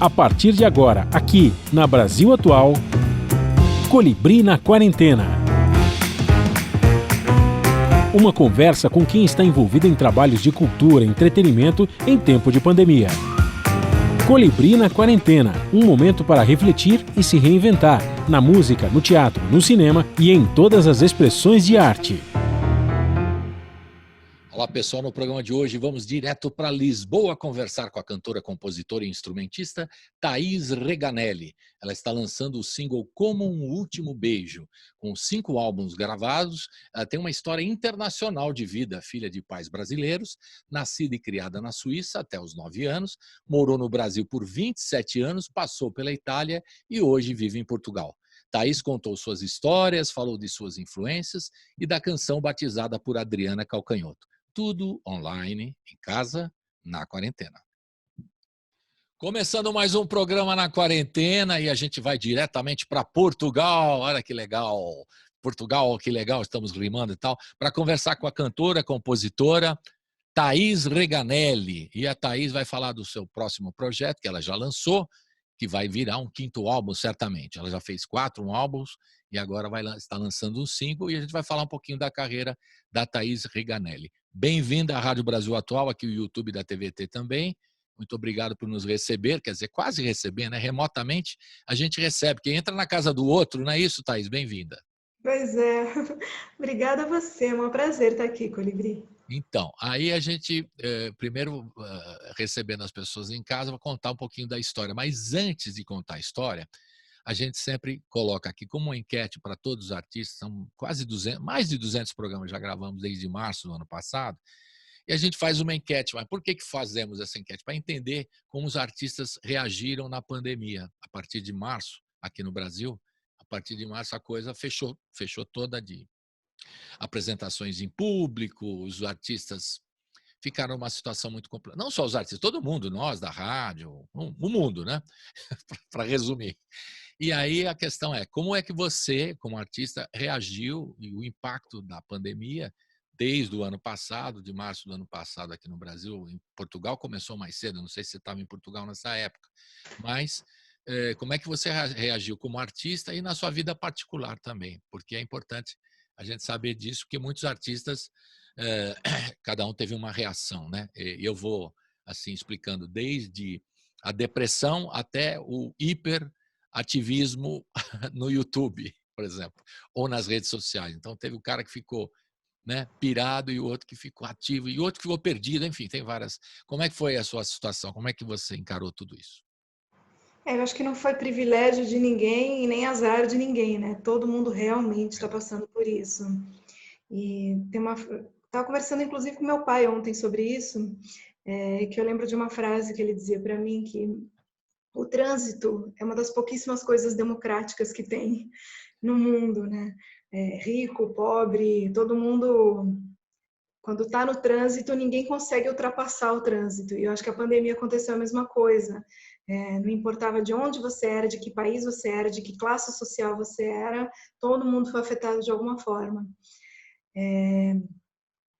A partir de agora, aqui na Brasil Atual, Colibri na Quarentena. Uma conversa com quem está envolvido em trabalhos de cultura e entretenimento em tempo de pandemia. Colibri na Quarentena, um momento para refletir e se reinventar, na música, no teatro, no cinema e em todas as expressões de arte. Olá pessoal, no programa de hoje vamos direto para Lisboa conversar com a cantora, compositora e instrumentista Thaís Reganelli. Ela está lançando o single Como um Último Beijo. Com 5 álbuns gravados, ela tem uma história internacional de vida, filha de pais brasileiros, nascida e criada na Suíça até os 9 anos, morou no Brasil por 27 anos, passou pela Itália e hoje vive em Portugal. Thaís contou suas histórias, falou de suas influências e da canção batizada por Adriana Calcanhoto. Tudo online, em casa, na quarentena. Começando mais um programa na quarentena e a gente vai diretamente para Portugal. Olha que legal! Portugal, que legal, estamos rimando e tal. Para conversar com a cantora, compositora Thaís Reganelli. E a Thaís vai falar do seu próximo projeto, que ela já lançou, que vai virar um 5º álbum, certamente. Ela já fez 4 álbuns e agora está lançando um 5, e a gente vai falar um pouquinho da carreira da Thaís Reganelli. Bem-vinda à Rádio Brasil Atual, aqui o YouTube da TVT também. Muito obrigado por nos receber, quer dizer, quase receber, né? Remotamente a gente recebe, quem entra na casa do outro, não é isso, Thaís? Bem-vinda. Pois é. Obrigada a você, é um prazer estar aqui, Colibri. Então, aí a gente, primeiro, recebendo as pessoas em casa, vou contar um pouquinho da história. Mas antes de contar a história, a gente sempre coloca aqui como uma enquete para todos os artistas, são quase 200, mais de 200 programas já gravamos desde março do ano passado, e a gente faz uma enquete. Mas por que fazemos essa enquete? Para entender como os artistas reagiram na pandemia. A partir de março, aqui no Brasil, a partir de março a coisa fechou toda de apresentações em público, os artistas ficaram numa situação muito complexa. Não só os artistas, todo mundo, nós da rádio, o mundo, né? Para resumir. E aí a questão é, como é que você, como artista, reagiu e o impacto da pandemia desde o ano passado, de março do ano passado aqui no Brasil, em Portugal começou mais cedo, não sei se você estava em Portugal nessa época, mas como é que você reagiu como artista e na sua vida particular também? Porque é importante a gente saber disso, porque muitos artistas, cada um teve uma reação, né? Eu vou assim explicando desde a depressão até o hiperativismo no YouTube, por exemplo, ou nas redes sociais. Então teve o cara que ficou, né, pirado e o outro que ficou ativo e o outro que ficou perdido, enfim, tem várias. Como é que foi a sua situação? Como é que você encarou tudo isso? Eu acho que não foi privilégio de ninguém e nem azar de ninguém, né? Todo mundo realmente está passando por isso. E estava conversando inclusive com meu pai ontem sobre isso, que eu lembro de uma frase que ele dizia para mim que o trânsito é uma das pouquíssimas coisas democráticas que tem no mundo, né? Rico, pobre, todo mundo, quando está no trânsito, ninguém consegue ultrapassar o trânsito. E eu acho que a pandemia aconteceu a mesma coisa. Não importava de onde você era, de que país você era, de que classe social você era, todo mundo foi afetado de alguma forma.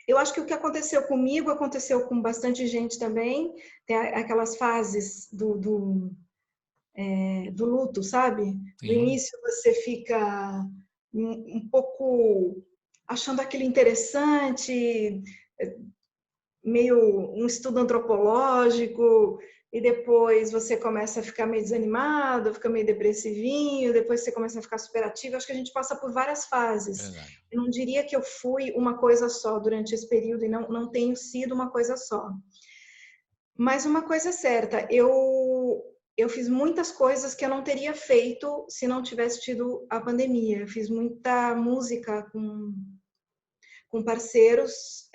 Eu acho que o que aconteceu comigo aconteceu com bastante gente também. Tem aquelas fases do luto, sabe? Do Sim. início você fica um pouco achando aquilo interessante, meio um estudo antropológico, e depois você começa a ficar meio desanimado, fica meio depressivinho, depois você começa a ficar superativo. Acho que a gente passa por várias fases. Verdade. Eu não diria que eu fui uma coisa só durante esse período, e não tenho sido uma coisa só. Mas uma coisa é certa, eu fiz muitas coisas que eu não teria feito se não tivesse tido a pandemia. Eu fiz muita música com parceiros,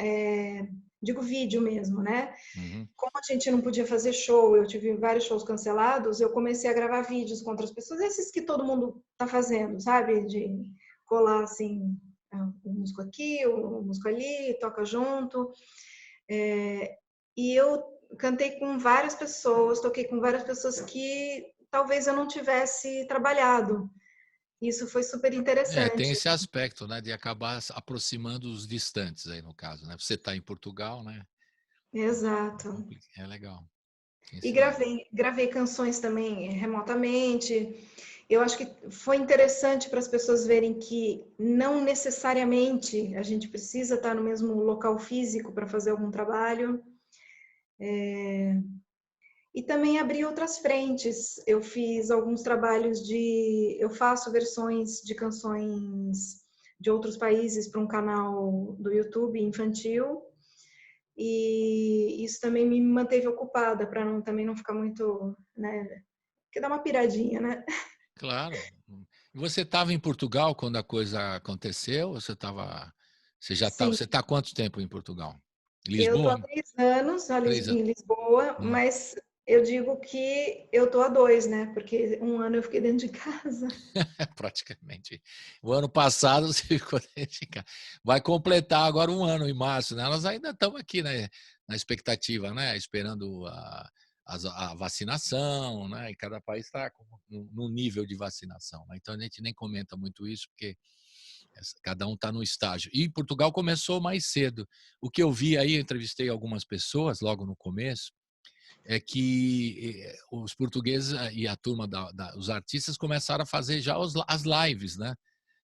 digo vídeo mesmo, né? Uhum. Como a gente não podia fazer show, eu tive vários shows cancelados, eu comecei a gravar vídeos com outras pessoas, esses que todo mundo tá fazendo, sabe? De colar, assim, um músico aqui, um músico ali, toca junto. E eu cantei com várias pessoas, toquei com várias pessoas que talvez eu não tivesse trabalhado. Isso foi super Tem interessante. esse aspecto, né, de acabar aproximando os distantes aí no caso, né? Você está em Portugal, né? Exato. É legal. E Isso aí. gravei canções também remotamente. Eu acho que foi interessante para as pessoas verem que não necessariamente a gente precisa estar no mesmo local físico para fazer algum trabalho. E também abri outras frentes. Eu fiz alguns trabalhos eu faço versões de canções de outros países para um canal do YouTube infantil. E isso também me manteve ocupada para também não ficar muito, né? Porque dá uma piradinha, né? Claro. Você estava em Portugal quando a coisa aconteceu? Você já tá, Sim, você está há quanto tempo em Portugal? eu estou há Lisboa? 3 anos Três Em anos. Lisboa, Hum. mas eu digo que eu estou há 2, né? Porque um ano eu fiquei dentro de casa. Praticamente. O ano passado você ficou dentro de casa. Vai completar agora um ano em março, né? Nós ainda estamos aqui, né, na expectativa, né? Esperando a vacinação, né? E cada país está no nível de vacinação, né? Então a gente nem comenta muito isso, porque cada um está no estágio. E Portugal começou mais cedo. O que eu vi aí, eu entrevistei algumas pessoas logo no começo, é que os portugueses e a turma os artistas começaram a fazer já as lives, né?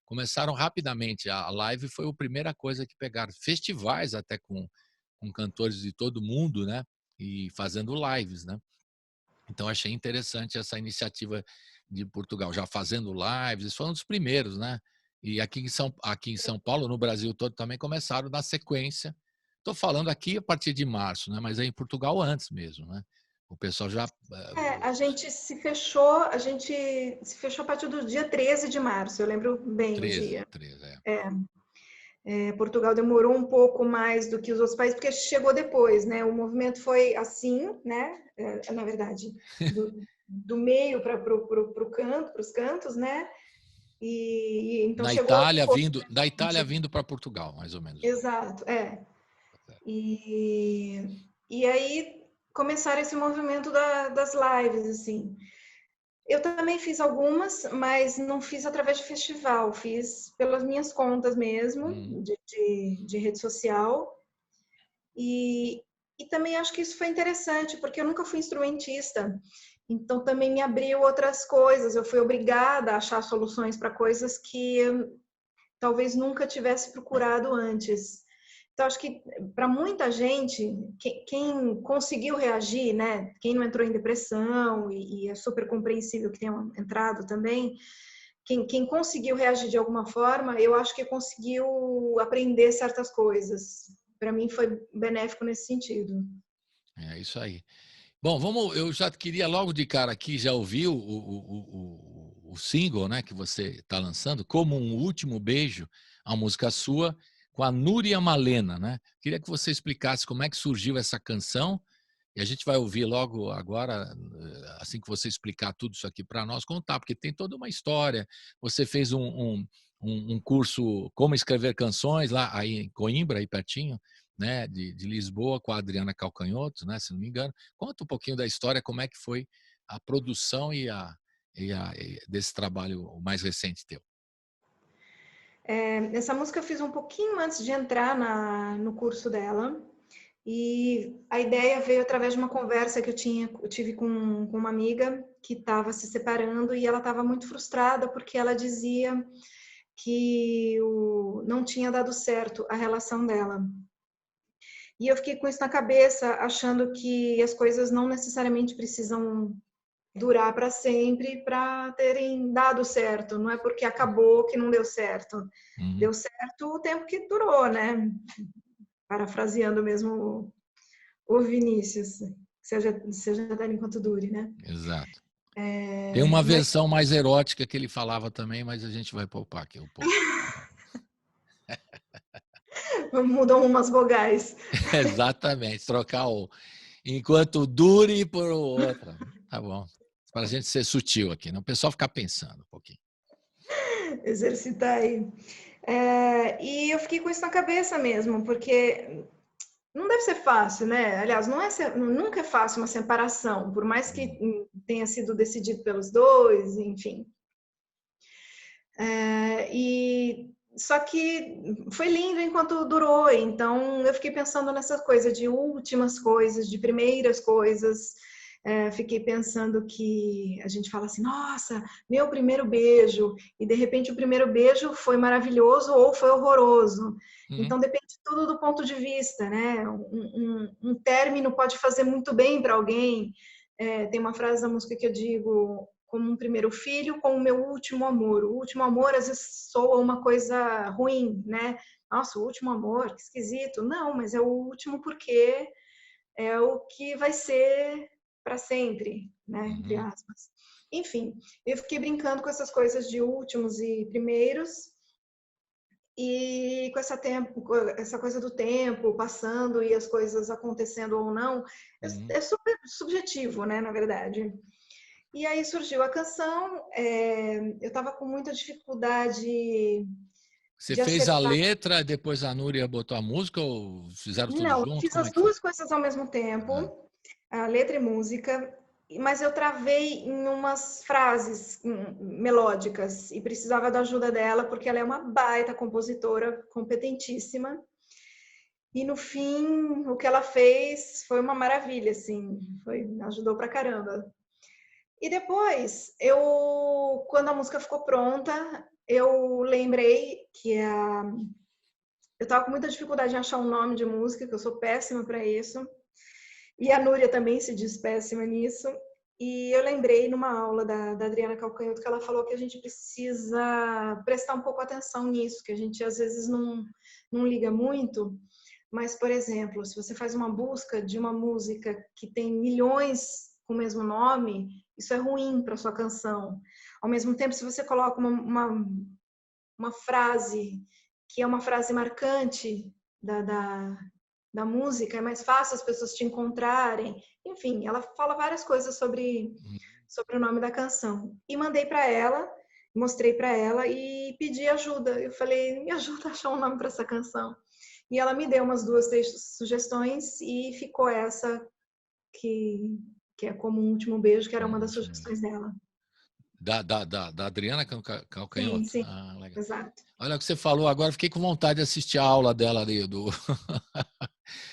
Começaram rapidamente. A live foi a primeira coisa que pegaram. Festivais até com cantores de todo mundo, né? E fazendo lives, né? Então achei interessante essa iniciativa de Portugal, já fazendo lives. Eles foram dos primeiros, né? E aqui em São Paulo, no Brasil todo também começaram na sequência. Estou falando aqui a partir de março, né? Mas é em Portugal antes mesmo, né? O pessoal já A gente se fechou a partir do dia 13 de março, eu lembro bem o 13, dia. 13, é. Portugal demorou um pouco mais do que os outros países, porque chegou depois, né? O movimento foi assim, né? Na verdade, do meio para os cantos, né? E então Na chegou Itália depois. da Itália vindo para Portugal, mais ou menos. Exato, é. E aí começaram esse movimento das lives, assim. Eu também fiz algumas, mas não fiz através de festival, fiz pelas minhas contas mesmo, Hum. de rede social. E, e também acho que isso foi interessante, porque eu nunca fui instrumentista. Então também me abriu outras coisas. Eu fui obrigada a achar soluções para coisas que eu talvez nunca tivesse procurado antes. Então acho que para muita gente, quem conseguiu reagir, né? Quem não entrou em depressão e é super compreensível que tenha entrado também, quem conseguiu reagir de alguma forma, eu acho que conseguiu aprender certas coisas. Para mim foi benéfico nesse sentido. É isso aí. Bom, eu já queria logo de cara aqui, já ouvi o single, né, que você está lançando, Como um Último Beijo, a música sua, com a Núria Malena, né? Queria que você explicasse como é que surgiu essa canção, e a gente vai ouvir logo agora, assim que você explicar tudo isso aqui para nós, contar, porque tem toda uma história. Você fez um curso Como Escrever Canções, lá aí em Coimbra, aí pertinho, né, de Lisboa, com a Adriana Calcanhoto, né, se não me engano. Conta um pouquinho da história, como é que foi a produção desse trabalho mais recente teu. Essa música eu fiz um pouquinho antes de entrar no curso dela. E a ideia veio através de uma conversa que eu tive com uma amiga que estava se separando e ela estava muito frustrada porque ela dizia que não tinha dado certo a relação dela. E eu fiquei com isso na cabeça, achando que as coisas não necessariamente precisam durar para sempre para terem dado certo. Não é porque acabou que não deu certo. Uhum. Deu certo o tempo que durou, né? Parafraseando mesmo o Vinícius, seja dado enquanto dure, né? Exato. Tem uma Mas versão mais erótica que ele falava também, mas a gente vai poupar aqui um pouco. mudam umas vogais. Exatamente, trocar o enquanto dure por outra. Tá bom. Para a gente ser sutil aqui, não o pessoal ficar pensando um pouquinho. Exercitar aí. E eu fiquei com isso na cabeça mesmo, porque não deve ser fácil, né? Aliás, nunca é fácil uma separação, por mais que tenha sido decidido pelos dois, enfim. Só que foi lindo enquanto durou, então eu fiquei pensando nessa coisa de últimas coisas, de primeiras coisas. fiquei pensando que a gente fala assim, nossa, meu primeiro beijo, e de repente o primeiro beijo foi maravilhoso ou foi horroroso. Uhum. Então depende tudo do ponto de vista, né? Um término pode fazer muito bem para alguém. Tem uma frase da música que eu digo, como um primeiro filho, com o meu último amor. O último amor às vezes soa uma coisa ruim, né? Nossa, o último amor, que esquisito. Não, mas é o último porque é o que vai ser para sempre, né? Entre Uhum. aspas. Enfim, eu fiquei brincando com essas coisas de últimos e primeiros e com essa coisa do tempo passando e as coisas acontecendo ou não, Uhum. é super subjetivo, né? Na verdade. E aí surgiu a canção, eu estava com muita dificuldade Você de fez a acertar. letra, depois a Núria botou a música ou fizeram tudo Não, eu junto? fiz Como as é que foi? duas coisas ao mesmo Ah, tempo, a letra e música, mas eu travei em umas frases melódicas e precisava da ajuda dela, porque ela é uma baita compositora, competentíssima. E no fim, o que ela fez foi uma maravilha, assim, ajudou pra caramba. E depois, quando a música ficou pronta, eu lembrei que eu estava com muita dificuldade em achar um nome de música, que eu sou péssima para isso. E a Núria também se diz péssima nisso. E eu lembrei numa aula da Adriana Calcanhoto que ela falou que a gente precisa prestar um pouco atenção nisso, que a gente às vezes não liga muito. Mas, por exemplo, se você faz uma busca de uma música que tem milhões com o mesmo nome, isso é ruim para sua canção. Ao mesmo tempo, se você coloca uma frase que é uma frase marcante da música, é mais fácil as pessoas te encontrarem. Enfim, ela fala várias coisas uhum. sobre o nome da canção. E mandei para ela, mostrei para ela e pedi ajuda. Eu falei, me ajuda a achar um nome para essa canção. E ela me deu umas 2, 3 sugestões e ficou essa que é como um último beijo, que era uma Como das último beijo. sugestões dela. Da Adriana Sim, Calcanhoto. sim, Ah, legal. exato. Olha o que você falou agora, fiquei com vontade de assistir a aula dela ali.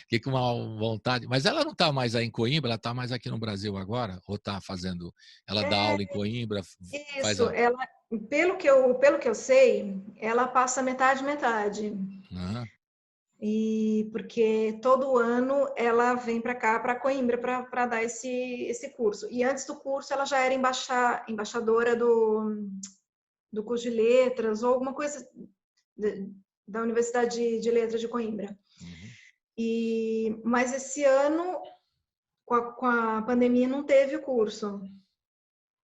Fiquei com uma vontade. Mas ela não está mais aí em Coimbra, ela está mais aqui no Brasil agora? Ou está fazendo. Ela dá aula em Coimbra, faz Isso, a. ela, pelo que eu sei, ela passa metade, metade. Aham. E porque todo ano ela vem para cá, para Coimbra, para dar esse curso. E antes do curso ela já era embaixadora do curso de letras ou alguma coisa da Universidade de Letras de Coimbra. Uhum. Mas esse ano, com a pandemia, não teve o curso.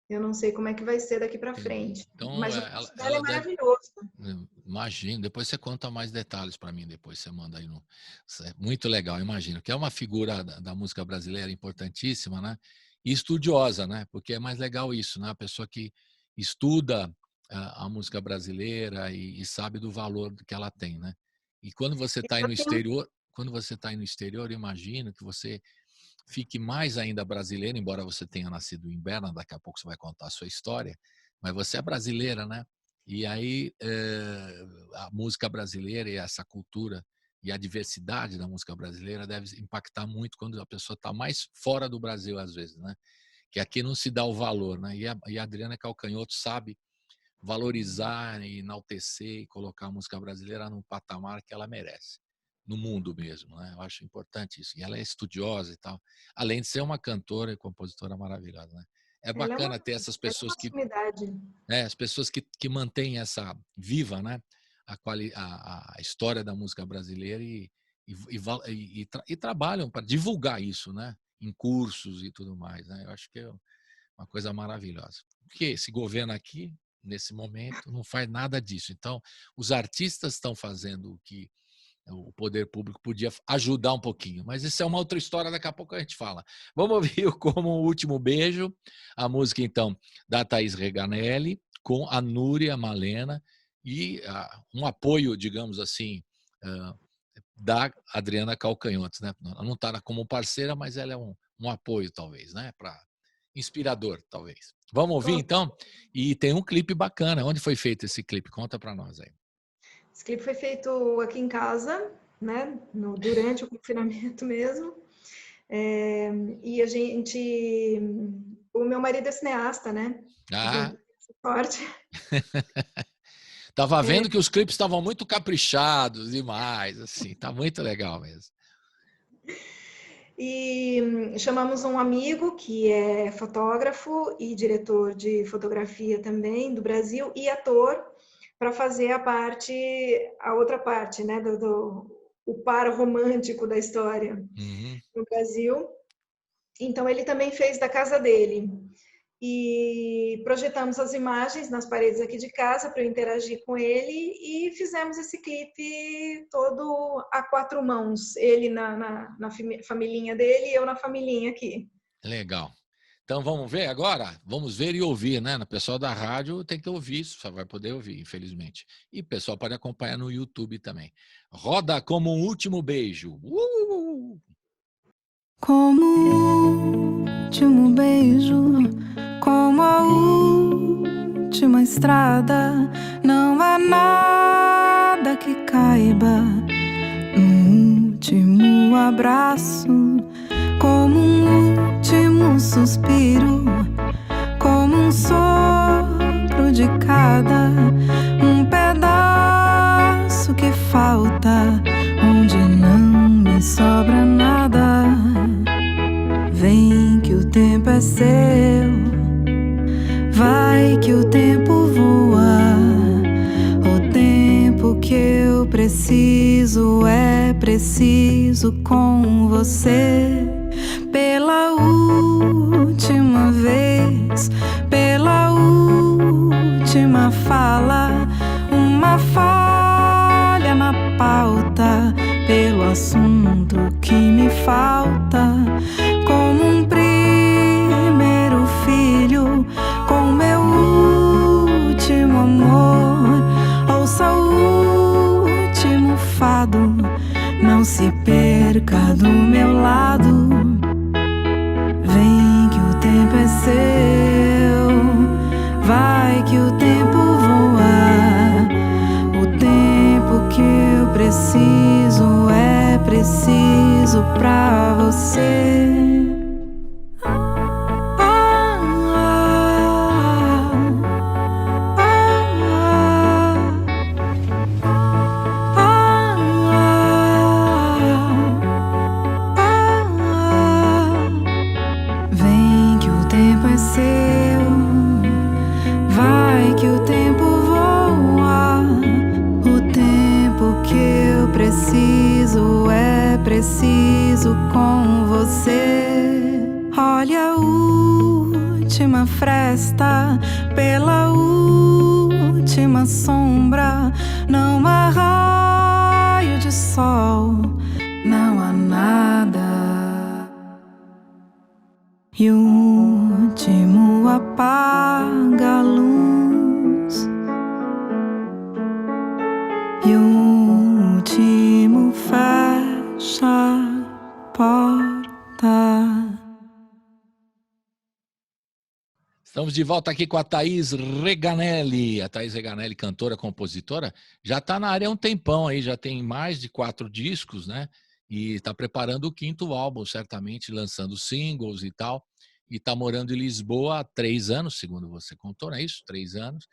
Eu não sei como é que vai ser daqui para Entendi. frente. Então, Mas o curso dela é ela deve. maravilhoso. Imagino, depois você conta mais detalhes para mim, depois você manda aí no. Isso é muito legal, imagino, que é uma figura da música brasileira importantíssima, né? E estudiosa, né? Porque é mais legal isso, né? A pessoa que estuda a música brasileira e sabe do valor que ela tem, né? E quando você está aí Eu no tenho exterior, quando você está aí no exterior, eu imagino que você fique mais ainda brasileiro, embora você tenha nascido em Berna, daqui a pouco você vai contar a sua história, mas você é brasileira, né? E aí a música brasileira e essa cultura e a diversidade da música brasileira deve impactar muito quando a pessoa está mais fora do Brasil, às vezes, né? Que aqui não se dá o valor, né? E a Adriana Calcanhoto sabe valorizar, e enaltecer e colocar a música brasileira num patamar que ela merece, no mundo mesmo, né? Eu acho importante isso. E ela é estudiosa e tal, além de ser uma cantora e compositora maravilhosa, né? É ela é uma, bacana ter essas ela é pessoas uma que, sumidade. as pessoas que mantêm essa viva, né? A história da música brasileira e trabalham para divulgar isso, né? Em cursos e tudo mais, né? Eu acho que é uma coisa maravilhosa. Porque esse governo aqui, nesse momento, não faz nada disso. Então, os artistas estão fazendo o que o poder público podia ajudar um pouquinho. Mas isso é uma outra história, daqui a pouco a gente fala. Vamos ouvir Como o Último Beijo, a música, então, da Thaís Reganelli, com a Núria Malena, e um apoio, digamos assim, da Adriana Calcanhoto, né? Ela não está como parceira, mas ela é um apoio, talvez, né? Inspirador, talvez. Vamos ouvir, então? E tem um clipe bacana. Onde foi feito esse clipe? Conta para nós aí. Esse clipe foi feito aqui em casa, né? Durante o confinamento mesmo. E a gente... O meu marido é cineasta, né? Ah, Então, sorte. tava vendo que os clipes estavam muito caprichados demais, assim, tá muito legal mesmo. E chamamos um amigo que é fotógrafo e diretor de fotografia também do Brasil e ator para fazer a outra parte, né, o par romântico da história Uhum. no Brasil. Então ele também fez da casa dele. E projetamos as imagens nas paredes aqui de casa para eu interagir com ele e fizemos esse clipe todo a quatro mãos. Ele na familhinha dele e eu na familhinha aqui. Legal. Então vamos ver agora? Vamos ver e ouvir, né? O pessoal da rádio tem que ouvir isso, só vai poder ouvir, infelizmente. E o pessoal pode acompanhar no YouTube também. Roda como um último beijo. Como o último beijo, como a última estrada, não há nada que caiba no último abraço, como um último suspiro, como um sopro de cada, um pedaço que falta, onde não me sobra nada. Vem que o tempo é seu, vai que o tempo voa. O tempo que eu preciso é preciso com você. Pela última vez, pela última fala, uma falha na pauta, pelo assunto que me falta. Como um primeiro filho, com meu último amor, ouça o último fado, não se perca do meu lado. Vem que o tempo é seu, vai que o tempo voa. O tempo que eu preciso é preciso pra você. Vem que o tempo é seu, vai que o tempo voa. O tempo que eu preciso é preciso com você. Olha a última fresta, pela última sombra, não há raio de sol, não há nada. E o último apaga a luz, e o último fecha a porta. Estamos de volta aqui com a Thaís Reganelli. A Thaís Reganelli, cantora, compositora, já está na área há um tempão aí, já tem mais de 4 discos, né? E está preparando o 5º álbum, certamente, lançando singles e tal. E está morando em Lisboa há 3 anos, segundo você contou, não é isso? 3 anos.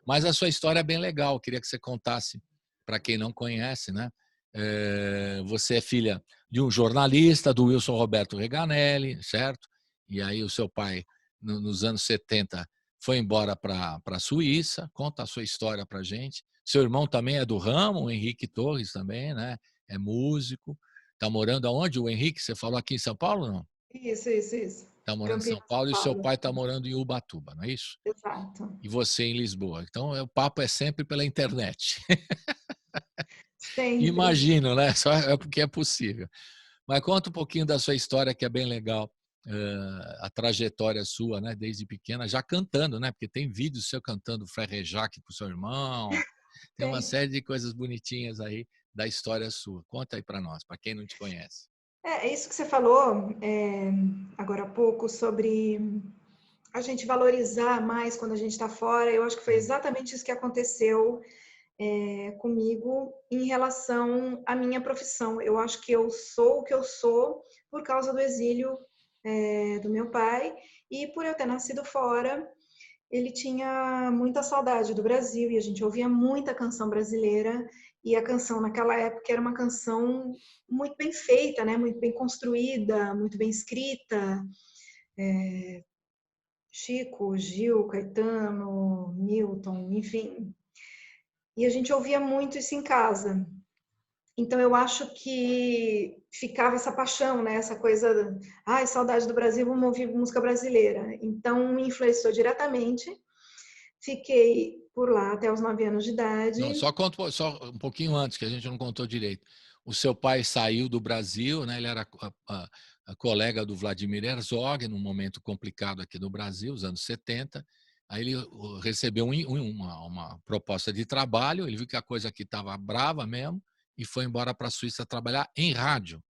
Mas a sua história é bem legal, queria que você contasse, para quem não conhece, né? Você é filha de um jornalista, do Wilson Roberto Reganelli, certo? E aí o seu pai, nos anos 70, foi embora para a Suíça. Conta a sua história para a gente. Seu irmão também é do ramo, o Henrique Torres também, né? É músico. Está morando aonde? O Henrique, você falou aqui em São Paulo, não? Isso. Está morando em Campinas, São Paulo São e o seu Paulo. pai está morando em Ubatuba, não é isso? Exato. E você em Lisboa. Então, o papo é sempre pela internet. Sempre. Imagino, né? Só é porque é possível. Mas conta um pouquinho da sua história, que é bem legal. A trajetória sua, né? Desde pequena, já cantando, né? Porque tem vídeo seu cantando Frère Jacques com seu irmão. Tem uma Tem. série de coisas bonitinhas aí da história sua. Conta aí para nós, para quem não te conhece. É isso que você falou agora há pouco sobre a gente valorizar mais quando a gente está fora. Eu acho que foi exatamente isso que aconteceu comigo em relação à minha profissão. Eu acho que eu sou o que eu sou por causa do exílio do meu pai, e por eu ter nascido fora, ele tinha muita saudade do Brasil, e a gente ouvia muita canção brasileira, e a canção naquela época era uma canção muito bem feita, né? Muito bem construída, muito bem escrita. Chico, Gil, Caetano, Milton, enfim. E a gente ouvia muito isso em casa. Então eu acho que ficava essa paixão, né? Essa coisa, ai, saudade do Brasil, vamos ouvir música brasileira. Então me influenciou diretamente. Fiquei por lá até os 9 anos de idade. Não, só um pouquinho antes, que a gente não contou direito. O seu pai saiu do Brasil, né? Ele era a colega do Vladimir Herzog, num momento complicado aqui no Brasil, os anos 70. Aí ele recebeu uma proposta de trabalho, ele viu que a coisa aqui estava brava mesmo e foi embora para a Suíça trabalhar em rádio.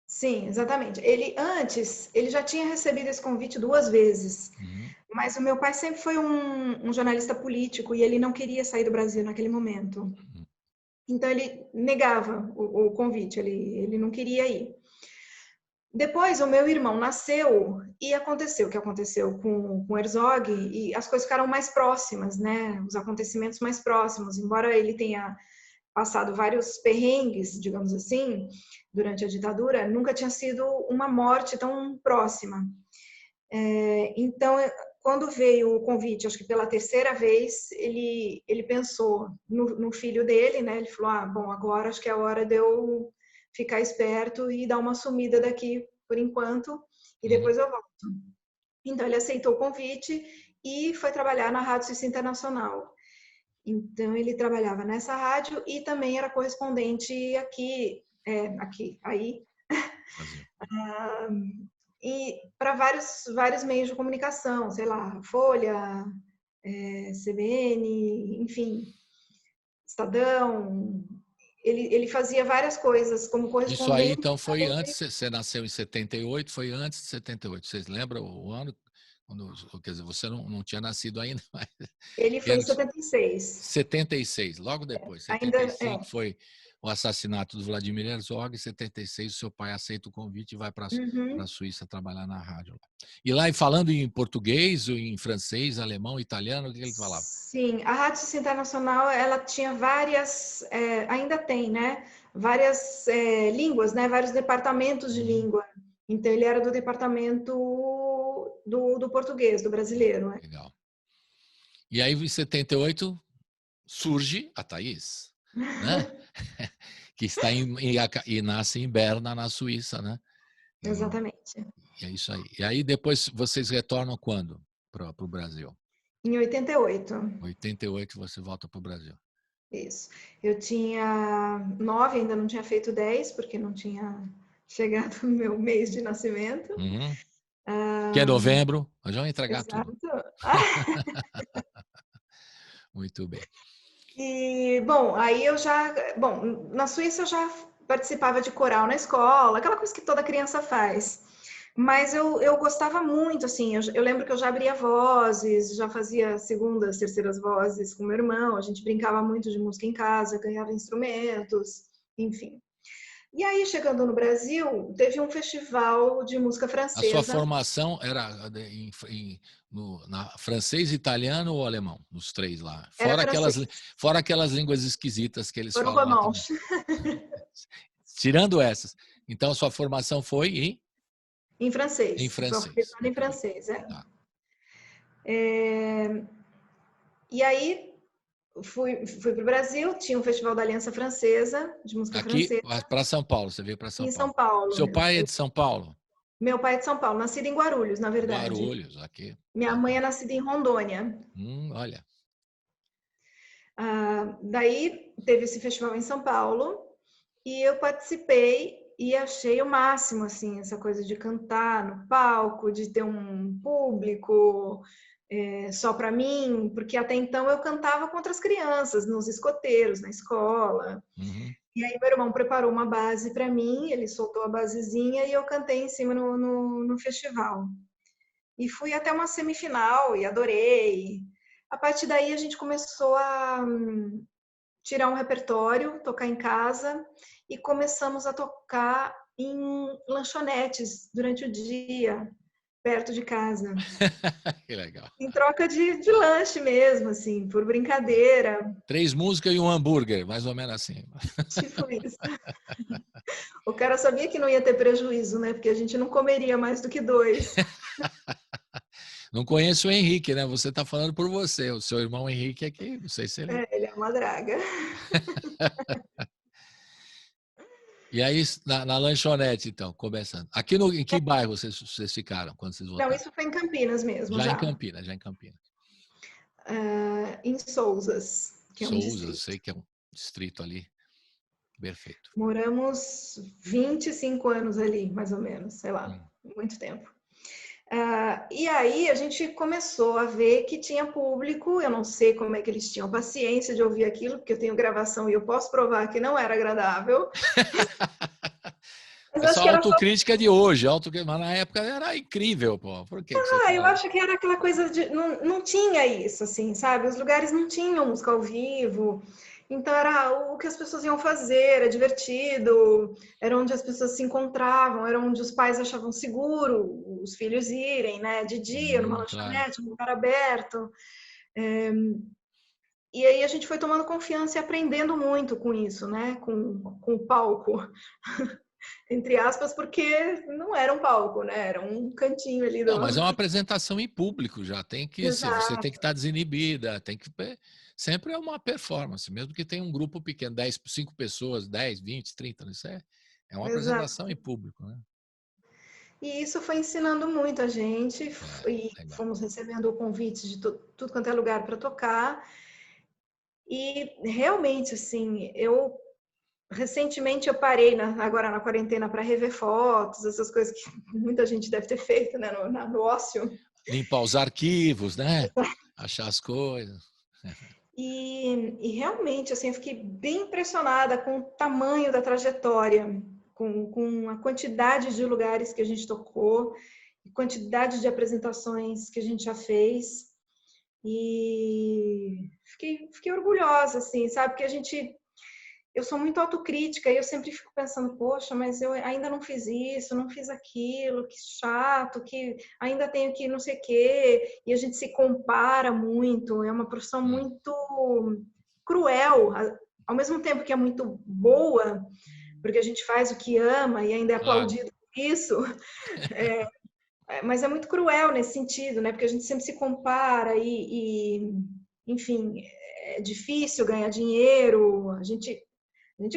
Sim, exatamente. Ele já tinha recebido esse convite 2 vezes. Mas o meu pai sempre foi um jornalista político e ele não queria sair do Brasil naquele momento. Então ele negava o convite, ele não queria ir. Depois o meu irmão nasceu e aconteceu o que aconteceu com o Herzog e as coisas ficaram mais próximas, né? Os acontecimentos mais próximos, embora ele tenha passado vários perrengues, digamos assim, durante a ditadura, nunca tinha sido uma morte tão próxima. Então, quando veio o convite, acho que pela 3ª vez, ele pensou no filho dele, né? Ele falou, bom, agora acho que é a hora de eu ficar esperto e dar uma sumida daqui por enquanto, e depois eu volto. Então, ele aceitou o convite e foi trabalhar na Rádio Suíça Internacional. Então, ele trabalhava nessa rádio e também era correspondente aí, e para vários meios de comunicação, sei lá, Folha, CBN, enfim, Estadão. Ele fazia várias coisas como correspondente. Isso aí, então, foi antes, você nasceu em 78, foi antes de 78. Vocês lembram o ano? Quer dizer, você não tinha nascido ainda. Mas ele foi em 76. 76, logo depois. 75 foi o assassinato do Vladimir Herzog, em 76 o seu pai aceita o convite e vai para a Suíça trabalhar na rádio. E lá, falando em português, ou em francês, alemão, italiano, o que ele falava? Sim, a Rádio Suíça Internacional, ela tinha várias, ainda tem, né? Várias línguas, né? Vários departamentos de língua. Então, ele era do departamento do português, do brasileiro. Né? Legal. E aí, em 78, surge a Thaís, né? Que está e nasce em Berna, na Suíça, né? Exatamente. E é isso aí. E aí, depois, vocês retornam quando para o Brasil? Em 88. 88 você volta para o Brasil. Isso. Eu tinha 9, ainda não tinha feito 10, porque não tinha chegado no meu mês de nascimento. Que é novembro, nós vamos entregar Exato. tudo. Muito bem. E, bom, na Suíça eu já participava de coral na escola, aquela coisa que toda criança faz. Mas eu gostava muito, assim, eu lembro que eu já abria vozes, já fazia 2ª, 3ª vozes com meu irmão, a gente brincava muito de música em casa, ganhava instrumentos, enfim. E aí, chegando no Brasil, teve um festival de música francesa. A sua formação era na francês, italiano ou alemão? Nos 3 lá. Fora aquelas línguas esquisitas que eles falam. Tirando essas. Então, a sua formação foi em francês. Em francês. Em francês, Tá. E aí, fui para o Brasil, tinha um festival da Aliança Francesa, de música francesa. Aqui, para São Paulo, você veio para São Paulo. Em São Paulo. Seu pai é de São Paulo? Meu pai é de São Paulo, nascido em Guarulhos, na verdade. Guarulhos, aqui. Minha mãe é nascida em Rondônia. Olha. Daí, teve esse festival em São Paulo, e eu participei e achei o máximo, assim, essa coisa de cantar no palco, de ter um público só para mim, porque até então eu cantava com outras crianças, nos escoteiros, na escola. E aí meu irmão preparou uma base para mim, ele soltou a basezinha e eu cantei em cima no festival. E fui até uma semifinal e adorei. A partir daí a gente começou a tirar um repertório, tocar em casa, e começamos a tocar em lanchonetes durante o dia, perto de casa. Que legal. Em troca de lanche mesmo, assim, por brincadeira, 3 músicas e um hambúrguer, mais ou menos assim. tipo isso. O cara sabia que não ia ter prejuízo, né? Porque a gente não comeria mais do que 2. Não conheço o Henrique, né? Você está falando por você. O seu irmão Henrique é que, não sei se ele... É, ele é uma draga. E aí, na lanchonete, então, começando. Aqui em que bairro vocês ficaram quando vocês Não, voltaram? isso foi em Campinas mesmo, Já em já. Campinas, já em Campinas. Em Souzas, que é um Souza, eu distrito. sei que é um distrito ali. Perfeito. Moramos 25 anos ali, mais ou menos, sei lá, muito tempo. E aí a gente começou a ver que tinha público, eu não sei como é que eles tinham paciência de ouvir aquilo, porque eu tenho gravação e eu posso provar que não era agradável. Mas Essa acho que era só... autocrítica de hoje, mas na época era incrível, pô. Por que você eu fala? acho que era aquela coisa de... Não tinha isso, assim, sabe? Os lugares não tinham música ao vivo. Então era o que as pessoas iam fazer, era divertido, era onde as pessoas se encontravam, era onde os pais achavam seguro os filhos irem, né? De dia, numa Claro. lanchonete, num lugar aberto. E aí a gente foi tomando confiança e aprendendo muito com isso, né? Com o palco, entre aspas, porque não era um palco, né? Era um cantinho ali do... Não, mas é uma apresentação em público já. Você tem que estar desinibida, tem que... Sempre é uma performance, mesmo que tenha um grupo pequeno, 5 pessoas, 10, 20, 30, isso é uma apresentação em público, né? E isso foi ensinando muito a gente, e legal. fomos recebendo convites de tudo quanto é lugar para tocar. E realmente, assim, recentemente eu parei agora na quarentena para rever fotos, essas coisas que muita gente deve ter feito, né, no ócio. Limpar os arquivos, né? Achar as coisas. E realmente, assim, eu fiquei bem impressionada com o tamanho da trajetória, com a quantidade de lugares que a gente tocou, quantidade de apresentações que a gente já fez. E fiquei orgulhosa, assim, sabe? Porque eu sou muito autocrítica e eu sempre fico pensando, poxa, mas eu ainda não fiz isso, não fiz aquilo, que chato, que ainda tenho que não sei o quê. E a gente se compara muito, é uma profissão muito cruel, ao mesmo tempo que é muito boa, porque a gente faz o que ama e ainda é aplaudido por isso. Mas é muito cruel nesse sentido, né? Porque a gente sempre se compara enfim, é difícil ganhar dinheiro, a gente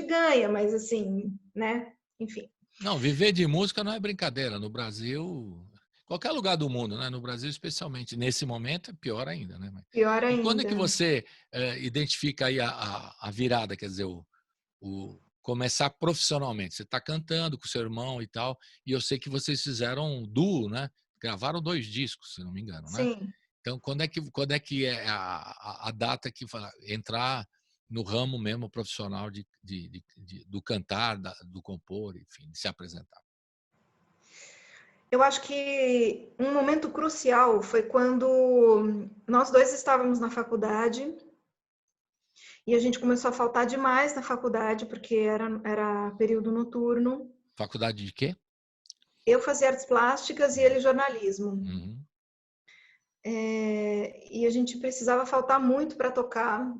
ganha, mas assim, né? Enfim. Não, viver de música não é brincadeira. No Brasil, qualquer lugar do mundo, né? No Brasil especialmente, nesse momento é pior ainda, né? Pior ainda. E quando é que você identifica aí a virada, quer dizer, o começar profissionalmente? Você está cantando com seu irmão e tal, e eu sei que vocês fizeram um duo, né? Gravaram 2 discos, se não me engano, né? Sim. Então, quando é que é a data que entrar no ramo mesmo profissional do cantar, do compor, enfim, de se apresentar? Eu acho que um momento crucial foi quando nós 2 estávamos na faculdade e a gente começou a faltar demais na faculdade, porque era período noturno. Faculdade de quê? Eu fazia artes plásticas e ele jornalismo. Uhum. E a gente precisava faltar muito para tocar.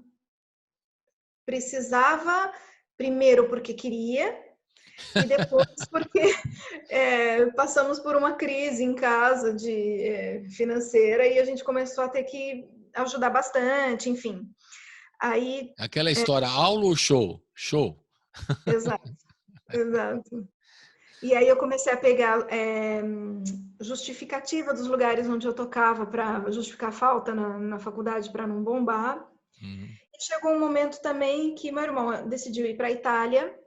Precisava, primeiro, porque queria, e depois porque passamos por uma crise em casa financeira e a gente começou a ter que ajudar bastante, enfim. Aí, Aquela história, aula ou show? Show. exato, exato. E aí eu comecei a pegar justificativa dos lugares onde eu tocava para justificar a falta na faculdade para não bombar. Uhum. E chegou um momento também que meu irmão decidiu ir para a Itália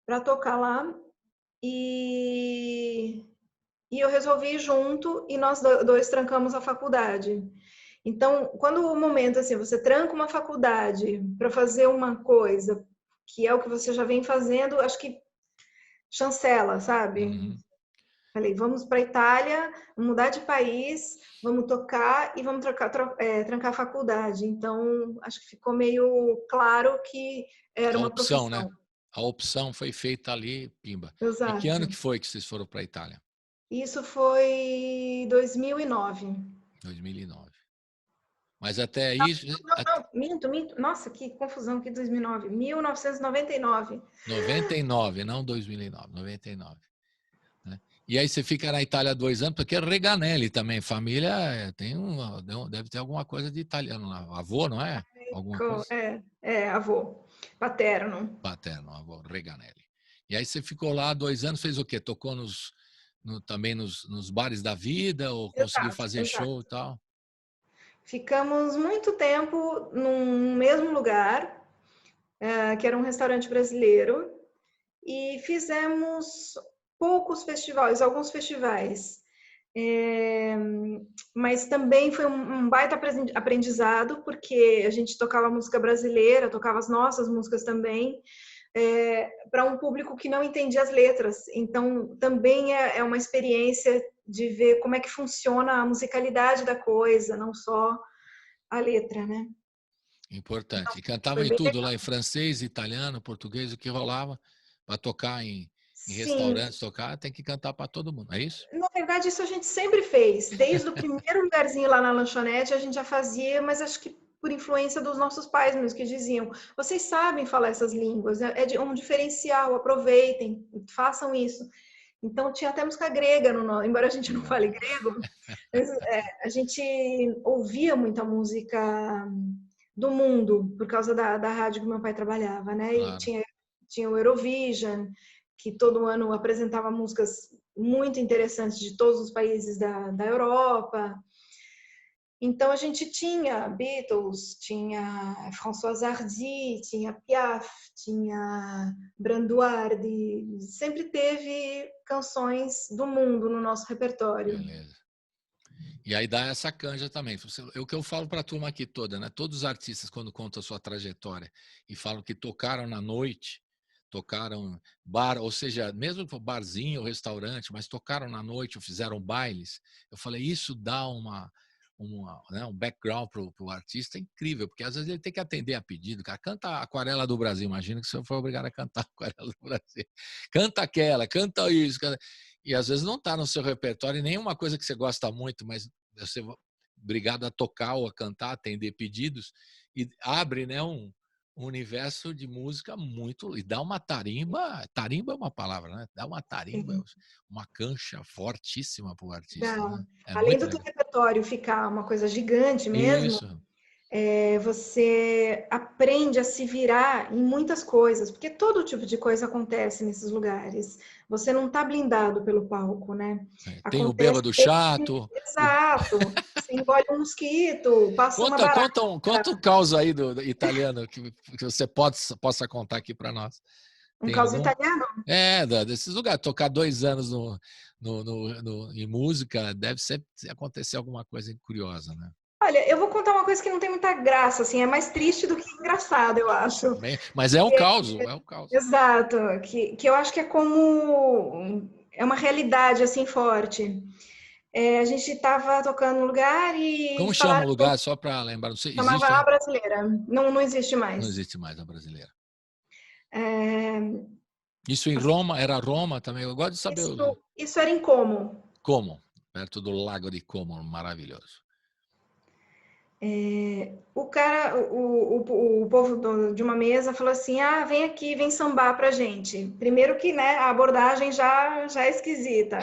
para tocar lá e eu resolvi ir junto e nós 2 trancamos a faculdade. Então, quando o momento assim, você tranca uma faculdade para fazer uma coisa que é o que você já vem fazendo, acho que chancela, sabe? Uhum. Falei, vamos para a Itália, mudar de país, vamos tocar e vamos trancar a faculdade. Então, acho que ficou meio claro que era A uma opção, profissão. né? A opção foi feita ali, pimba. E que ano Exato. que foi que vocês foram para a Itália? Isso foi 2009. 2009. Mas até isso... Não, minto. Nossa, que confusão, que 2009. 1999. 99, não 2009, 99. Né? E aí você fica na Itália 2 anos, porque é Reganelli também, família deve ter alguma coisa de italiano lá. Avô, não é? Alguma coisa? Avô, paterno. Paterno, avô, Reganelli. E aí você ficou lá 2 anos, fez o quê? Tocou também nos bares da vida, ou conseguiu fazer show e tal? Ficamos muito tempo num mesmo lugar, que era um restaurante brasileiro, e fizemos alguns festivais. Mas também foi um baita aprendizado, porque a gente tocava música brasileira, tocava as nossas músicas também, para um público que não entendia as letras. Então, também é uma experiência de ver como é que funciona a musicalidade da coisa, não só a letra, né? Importante. E cantava em tudo lá, em francês, italiano, português, o que rolava, para tocar em restaurantes, tem que cantar para todo mundo, é isso? Na verdade, isso a gente sempre fez. Desde o primeiro lugarzinho lá na lanchonete, a gente já fazia, mas acho que por influência dos nossos pais mesmo, que diziam, vocês sabem falar essas línguas, é um diferencial, aproveitem, façam isso. Então, tinha até música grega, embora a gente não fale grego, mas, a gente ouvia muita música do mundo, por causa da rádio que meu pai trabalhava, né? Claro. E tinha o Eurovision, que todo ano apresentava músicas muito interessantes de todos os países da Europa. Então, a gente tinha Beatles, tinha François Hardy, tinha Piaf, tinha Branduardi, sempre teve canções do mundo no nosso repertório. Beleza. E aí dá essa canja também. É o que eu falo para a turma aqui toda, né? Todos os artistas, quando contam a sua trajetória e falam que tocaram na noite, tocaram bar, ou seja, mesmo que barzinho ou restaurante, mas tocaram na noite ou fizeram bailes, eu falei, isso dá um background para o artista incrível, porque às vezes ele tem que atender a pedido. Cara, canta a Aquarela do Brasil, imagina que você foi obrigado a cantar a Aquarela do Brasil. Canta aquela, canta isso. E às vezes não está no seu repertório nenhuma coisa que você gosta muito, mas você é obrigado a tocar ou a cantar, atender pedidos, e abre, né, um universo de música muito... E dá uma tarimba é uma palavra, né? Dá uma tarimba, uma cancha fortíssima para o artista. Né? Além do teu repertório ficar uma coisa gigante mesmo, isso. Você aprende a se virar em muitas coisas, porque todo tipo de coisa acontece nesses lugares. Você não está blindado pelo palco, né? Tem o bêbado chato. Exato. Você engole um mosquito, passa uma barata. Conta um caos aí do italiano que você possa contar aqui para nós. Um caos italiano? Desses lugares. Tocar 2 anos em música, deve acontecer alguma coisa curiosa, né? Olha, eu vou contar uma coisa que não tem muita graça, assim, é mais triste do que engraçado, eu acho. Mas é um caos, é um caos. Exato, que eu acho que é uma realidade, assim, forte. A gente estava tocando no lugar e... Como chama o lugar, só para lembrar? Não sei, chamava A Brasileira, não existe mais. Não existe mais a Brasileira. Isso em Roma, era Roma também, eu gosto de saber. Isso era em Como. Como, perto do Lago de Como, maravilhoso. O povo de uma mesa falou assim, vem aqui, vem sambar pra gente. Primeiro que, né, a abordagem já é esquisita.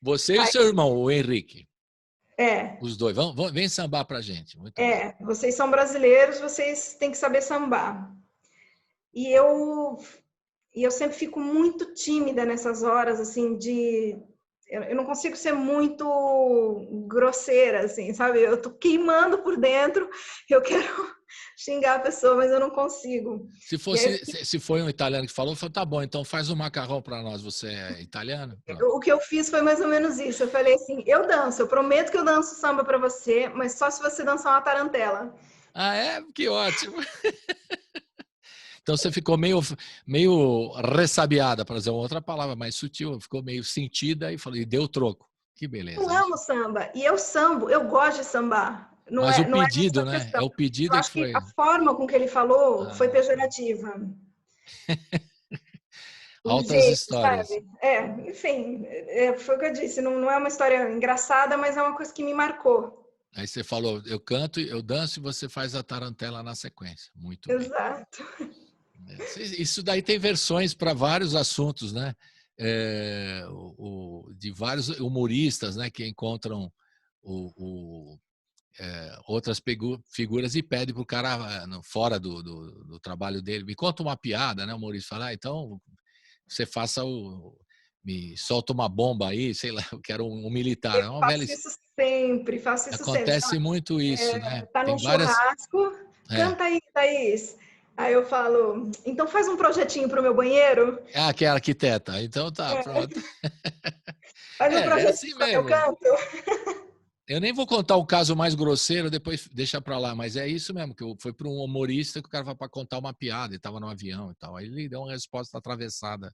Você e o seu irmão, o Henrique. Os dois, vem sambar pra gente. Muito bem. Vocês são brasileiros, vocês têm que saber sambar. E eu sempre fico muito tímida nessas horas, assim, eu não consigo ser muito grosseira, assim, sabe? Eu tô queimando por dentro, eu quero xingar a pessoa, mas eu não consigo. Se foi um italiano que falou, tá bom, então faz um macarrão para nós, você é italiano? O que eu fiz foi mais ou menos isso. Eu falei assim, eu prometo que eu danço samba para você, mas só se você dançar uma tarantela. Que ótimo! Então você ficou meio ressabiada, para usar outra palavra mais sutil, ficou meio sentida e deu troco. Que beleza. Eu amo samba. E eu gosto de sambar. Mas o não pedido, essa a né? questão. É o pedido Eu que acho que foi. a forma com que ele falou foi pejorativa. O Altas jeito, histórias. sabe? Enfim, foi o que eu disse. Não é uma história engraçada, mas é uma coisa que me marcou. Aí você falou, eu canto, eu danço e você faz a tarantela na sequência. Muito bem. Exato. Isso daí tem versões para vários assuntos, né? De vários humoristas, né? Que encontram outras figuras e pedem para o cara, fora do trabalho dele, me conta uma piada, né? O humorista fala, então você me solta uma bomba aí, sei lá, eu quero um militar. É uma velha... Faço isso sempre. Acontece muito isso, né? Tá num churrasco, canta aí, Thaís. Aí eu falo, então faz um projetinho pro meu banheiro. Que é arquiteta. Então tá, pronto. Faz um projetinho assim pro meu mesmo. canto. Eu nem vou contar o caso mais grosseiro, depois deixa pra lá, mas é isso mesmo, que foi para um humorista que o cara vai para contar uma piada, ele estava no avião e tal. Aí ele deu uma resposta atravessada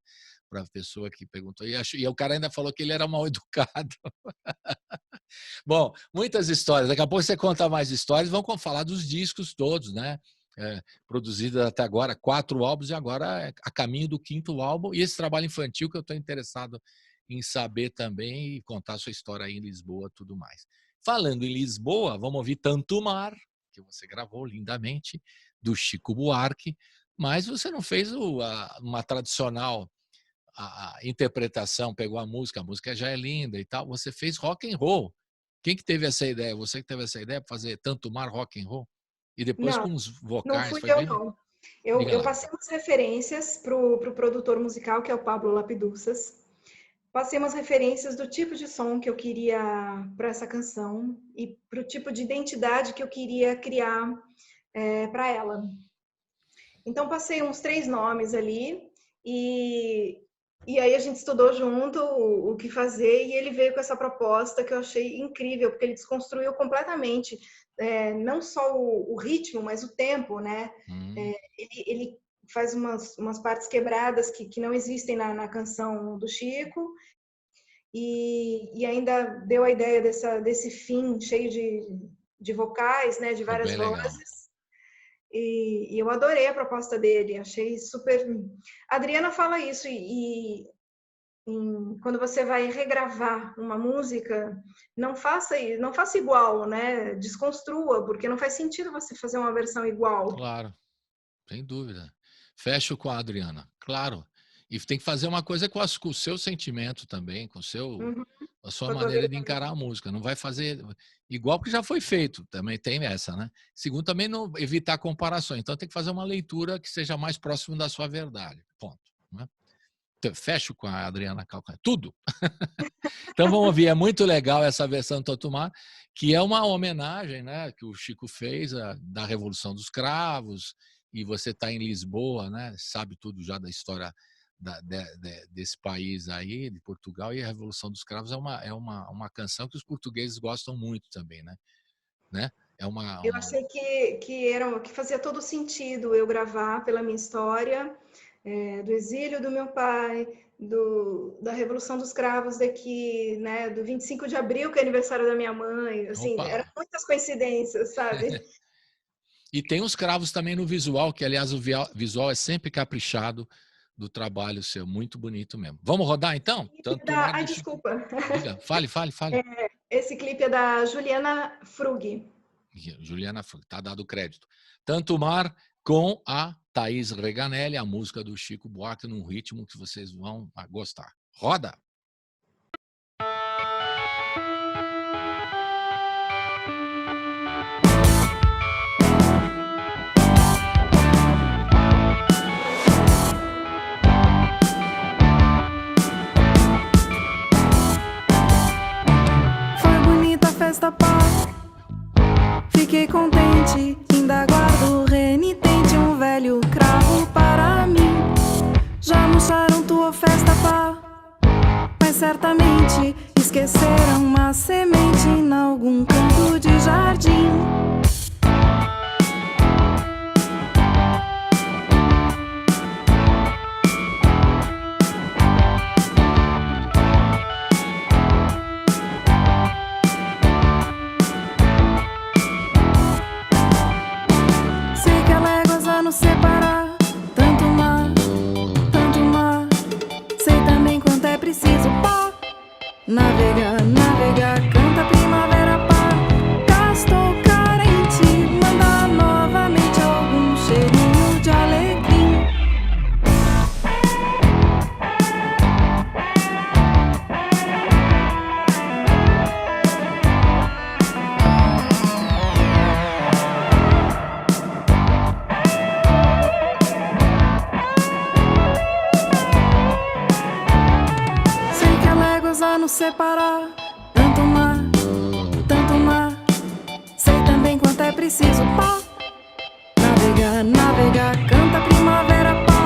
para a pessoa que perguntou. E o cara ainda falou que ele era mal educado. Bom, muitas histórias. Daqui a pouco você conta mais histórias. Vamos falar dos discos todos, né? Produzidos até agora, 4 álbuns, e agora a caminho do 5º álbum. E esse trabalho infantil que eu estou interessado em saber também e contar a sua história aí em Lisboa e tudo mais. Falando em Lisboa, vamos ouvir Tanto Mar, que você gravou lindamente, do Chico Buarque, mas você não fez uma tradicional interpretação, pegou a música já é linda e tal, você fez rock and roll. Quem que teve essa ideia? Você que teve essa ideia para fazer Tanto Mar rock and roll? E depois com os vocais? Não fui eu, não. Eu passei umas referências para o produtor musical, que é o Pablo Lapiduças. Passei umas referências do tipo de som que eu queria para essa canção e para o tipo de identidade que eu queria criar para ela. Então, passei uns 3 nomes ali e aí a gente estudou junto o que fazer e ele veio com essa proposta que eu achei incrível, porque ele desconstruiu completamente não só o ritmo, mas o tempo, né? Ele faz umas partes quebradas que não existem na canção do Chico e ainda deu a ideia desse fim cheio de vocais, né? De várias vozes. E eu adorei a proposta dele, achei super... A Adriana fala isso quando você vai regravar uma música, não faça igual, né? Desconstrua, porque não faz sentido você fazer uma versão igual. Claro, sem dúvida. Fecho com a Adriana, claro. E tem que fazer uma coisa com o seu sentimento também, com a sua maneira de encarar a música. Não vai fazer igual porque já foi feito, também tem essa, né? Segundo, também não evitar comparações. Então tem que fazer uma leitura que seja mais próximo da sua verdade. Ponto. Né? Então, fecho com a Adriana Calcanho. Tudo! Então vamos ouvir, é muito legal essa versão do Tanto Mar, que é uma homenagem, né, que o Chico fez da Revolução dos Cravos, e você está em Lisboa, né, sabe tudo já da história desse país aí, de Portugal, e a Revolução dos Cravos é uma canção que os portugueses gostam muito também, né? Eu achei que fazia todo sentido eu gravar pela minha história, do exílio do meu pai, da Revolução dos Cravos daqui, né, do 25 de abril, que é aniversário da minha mãe, assim, eram muitas coincidências, sabe? E tem os cravos também no visual, que aliás o visual é sempre caprichado do trabalho seu, muito bonito mesmo. Vamos rodar então? Desculpa. Diga, fale. Esse clipe é da Juliana Frug. Juliana Frug, tá dado crédito. Tanto Mar com a Thaís Reganelli, a música do Chico Buarque, num ritmo que vocês vão gostar. Roda! Festa paz, fiquei contente, ainda guardo renitente um velho cravo para mim. Já murcharam tua festa pá, mas certamente esqueceram uma semente em algum canto de jardim. Navega, navega, canta a primavera pá. Castou carente, manda novamente algum cheirinho de alecrim. Sei que é léguas a nos separar, tanto mar. Sei também quanto é preciso pá. Navega, navega, canta a primavera pá.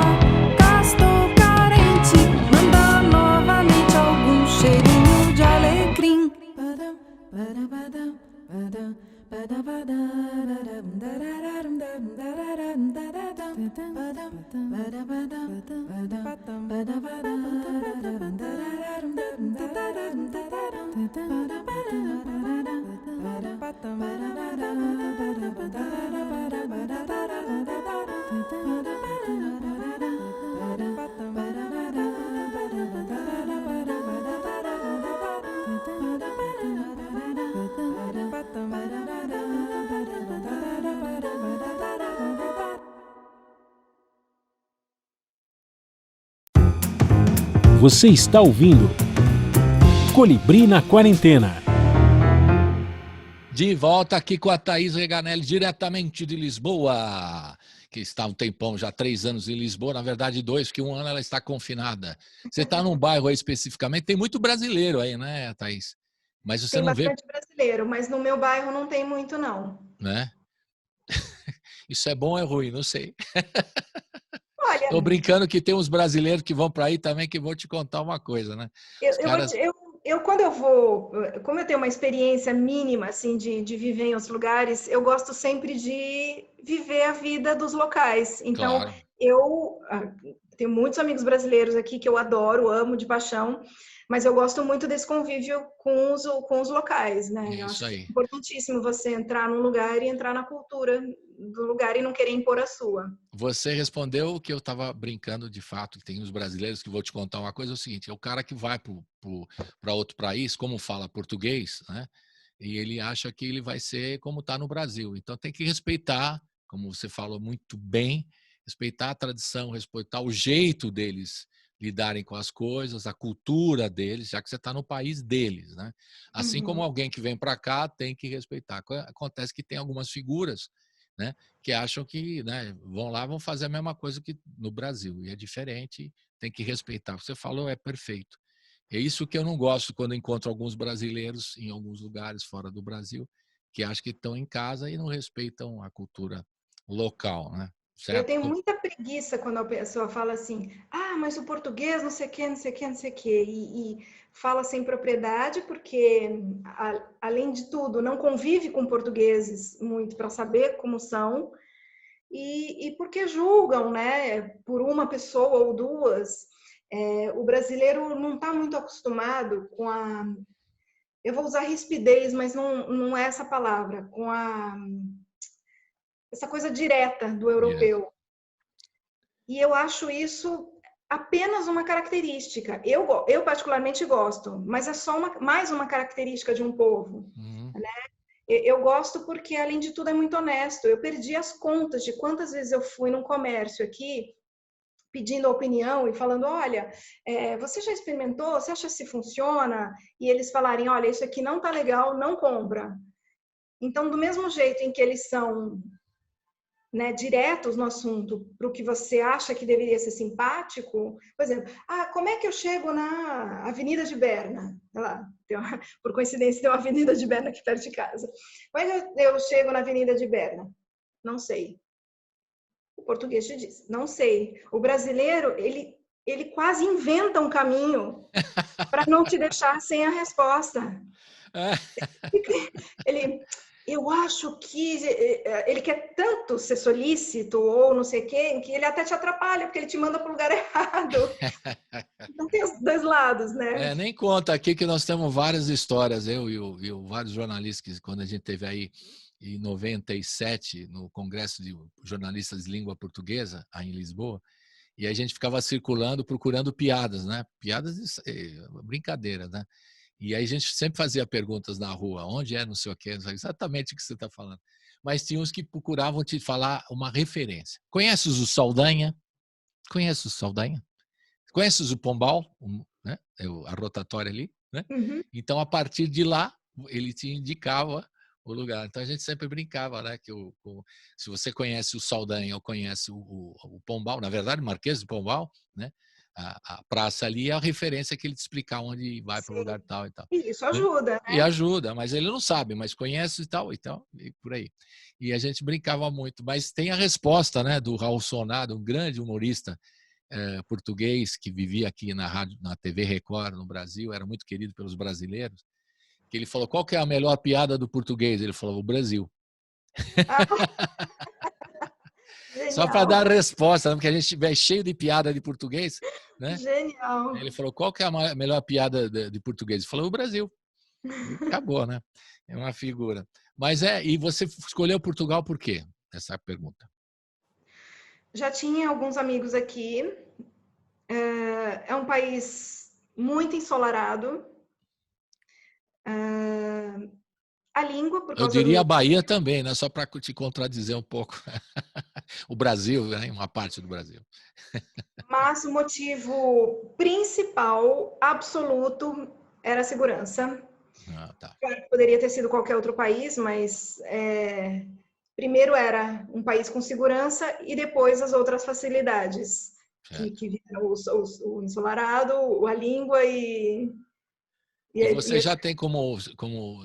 Castou carente, manda novamente algum cheirinho de alecrim. Você está ouvindo Colibri na Quarentena. De volta aqui com a Thaís Reganelli, diretamente de Lisboa, que está há um tempão, já 3 anos em Lisboa, na verdade 2, que 1 ano ela está confinada. Você está num bairro aí especificamente, tem muito brasileiro aí, né, Thaís? Mas você Tem não vê, bastante brasileiro, mas no meu bairro não tem muito, não. né? Isso é bom ou é ruim? Não sei. Olha, Tô brincando que tem uns brasileiros que vão para aí também que vou te contar uma coisa, né? Os caras... quando eu vou, como eu tenho uma experiência mínima assim de viver em outros lugares, eu gosto sempre de viver a vida dos locais. Então, Claro, eu tenho muitos amigos brasileiros aqui que eu adoro, amo de paixão, mas eu gosto muito desse convívio com os locais, né? Eu isso acho que é aí. importantíssimo você entrar num lugar e entrar na cultura do lugar e não querer impor a sua. Você respondeu o que eu estava brincando de fato, que tem os brasileiros que vou te contar uma coisa, é o seguinte, é o cara que vai para outro país, como fala português, né? E ele acha que ele vai ser como está no Brasil. Então tem que respeitar, como você falou muito bem, respeitar a tradição, respeitar o jeito deles lidarem com as coisas, a cultura deles, já que você está no país deles, né? Assim como Uhum. alguém que vem para cá tem que respeitar. Acontece que tem algumas figuras, né, que acham que, né, vão lá, vão fazer a mesma coisa que no Brasil. E é diferente, tem que respeitar. Você falou, é perfeito. É isso que eu não gosto quando encontro alguns brasileiros em alguns lugares fora do Brasil, que acham que estão em casa e não respeitam a cultura local, né? Eu Certo? tenho muita preguiça quando a pessoa fala assim, mas o português não sei o que, não sei o que, não sei o que, e fala sem propriedade, porque, além de tudo, não convive com portugueses muito para saber como são, e porque julgam, né, por uma pessoa ou duas. O brasileiro não está muito acostumado com eu vou usar rispidez, mas não é essa palavra, com essa coisa direta do Yes. europeu. E eu acho isso apenas uma característica. Eu particularmente gosto, mas é só mais uma característica de um povo. Uhum. Eu gosto porque, além de tudo, é muito honesto. Eu perdi as contas de quantas vezes eu fui num comércio aqui pedindo opinião e falando, olha, você já experimentou? Você acha se funciona? E eles falarem, olha, isso aqui não tá legal, não compra. Então, do mesmo jeito em que eles são, né, diretos no assunto para o que você acha que deveria ser simpático, por exemplo, como é que eu chego na Avenida de Berna? Lá, por coincidência, tem uma Avenida de Berna aqui perto de casa. Como é que eu chego na Avenida de Berna? Não sei. O português te diz, não sei. O brasileiro, ele quase inventa um caminho para não te deixar sem a resposta. Eu acho que ele quer tanto ser solícito ou não sei o quê, que ele até te atrapalha, porque ele te manda para o lugar errado. Então tem os dois lados, né? Nem conta aqui que nós temos várias histórias, eu e vários jornalistas, que quando a gente teve aí em 97, no Congresso de Jornalistas de Língua Portuguesa, aí em Lisboa, e a gente ficava circulando, procurando piadas, né? Piadas, brincadeiras, né? E aí a gente sempre fazia perguntas na rua, onde é, não sei o quê, exatamente o que você está falando. Mas tinha uns que procuravam te falar uma referência. Conheces o Saldanha? Conheces o Saldanha? Conheces o Pombal? Né? A rotatória ali, né? Uhum. Então, a partir de lá, ele te indicava o lugar. Então, a gente sempre brincava, né? Que se você conhece o Saldanha ou conhece o Pombal, na verdade, o Marquês do Pombal, né? A praça ali é a referência que ele te explicar onde vai para o lugar tal e tal. E isso Né? ajuda, né? E ajuda, mas ele não sabe, mas conhece e tal, e por aí. E a gente brincava muito. Mas tem a resposta, né? Do Raul Sonado, um grande humorista português que vivia aqui na TV Record no Brasil, era muito querido pelos brasileiros, que ele falou, qual que é a melhor piada do português? Ele falou, o Brasil. Só para dar a resposta, porque a gente é cheio de piada de português, né? Genial. Ele falou, qual que é a melhor piada de português? Ele falou, o Brasil. E acabou, né? É uma figura. Mas e você escolheu Portugal por quê? Essa é a pergunta. Já tinha alguns amigos aqui. É um país muito ensolarado. A língua, por Eu causa diria a do... Bahia também, né? Só para te contradizer um pouco. O Brasil, né? Uma parte do Brasil. Mas o motivo principal, absoluto, era a segurança. Ah, tá. Claro que poderia ter sido qualquer outro país, mas primeiro era um país com segurança e depois as outras facilidades, que vieram o ensolarado, a língua e você já tem, como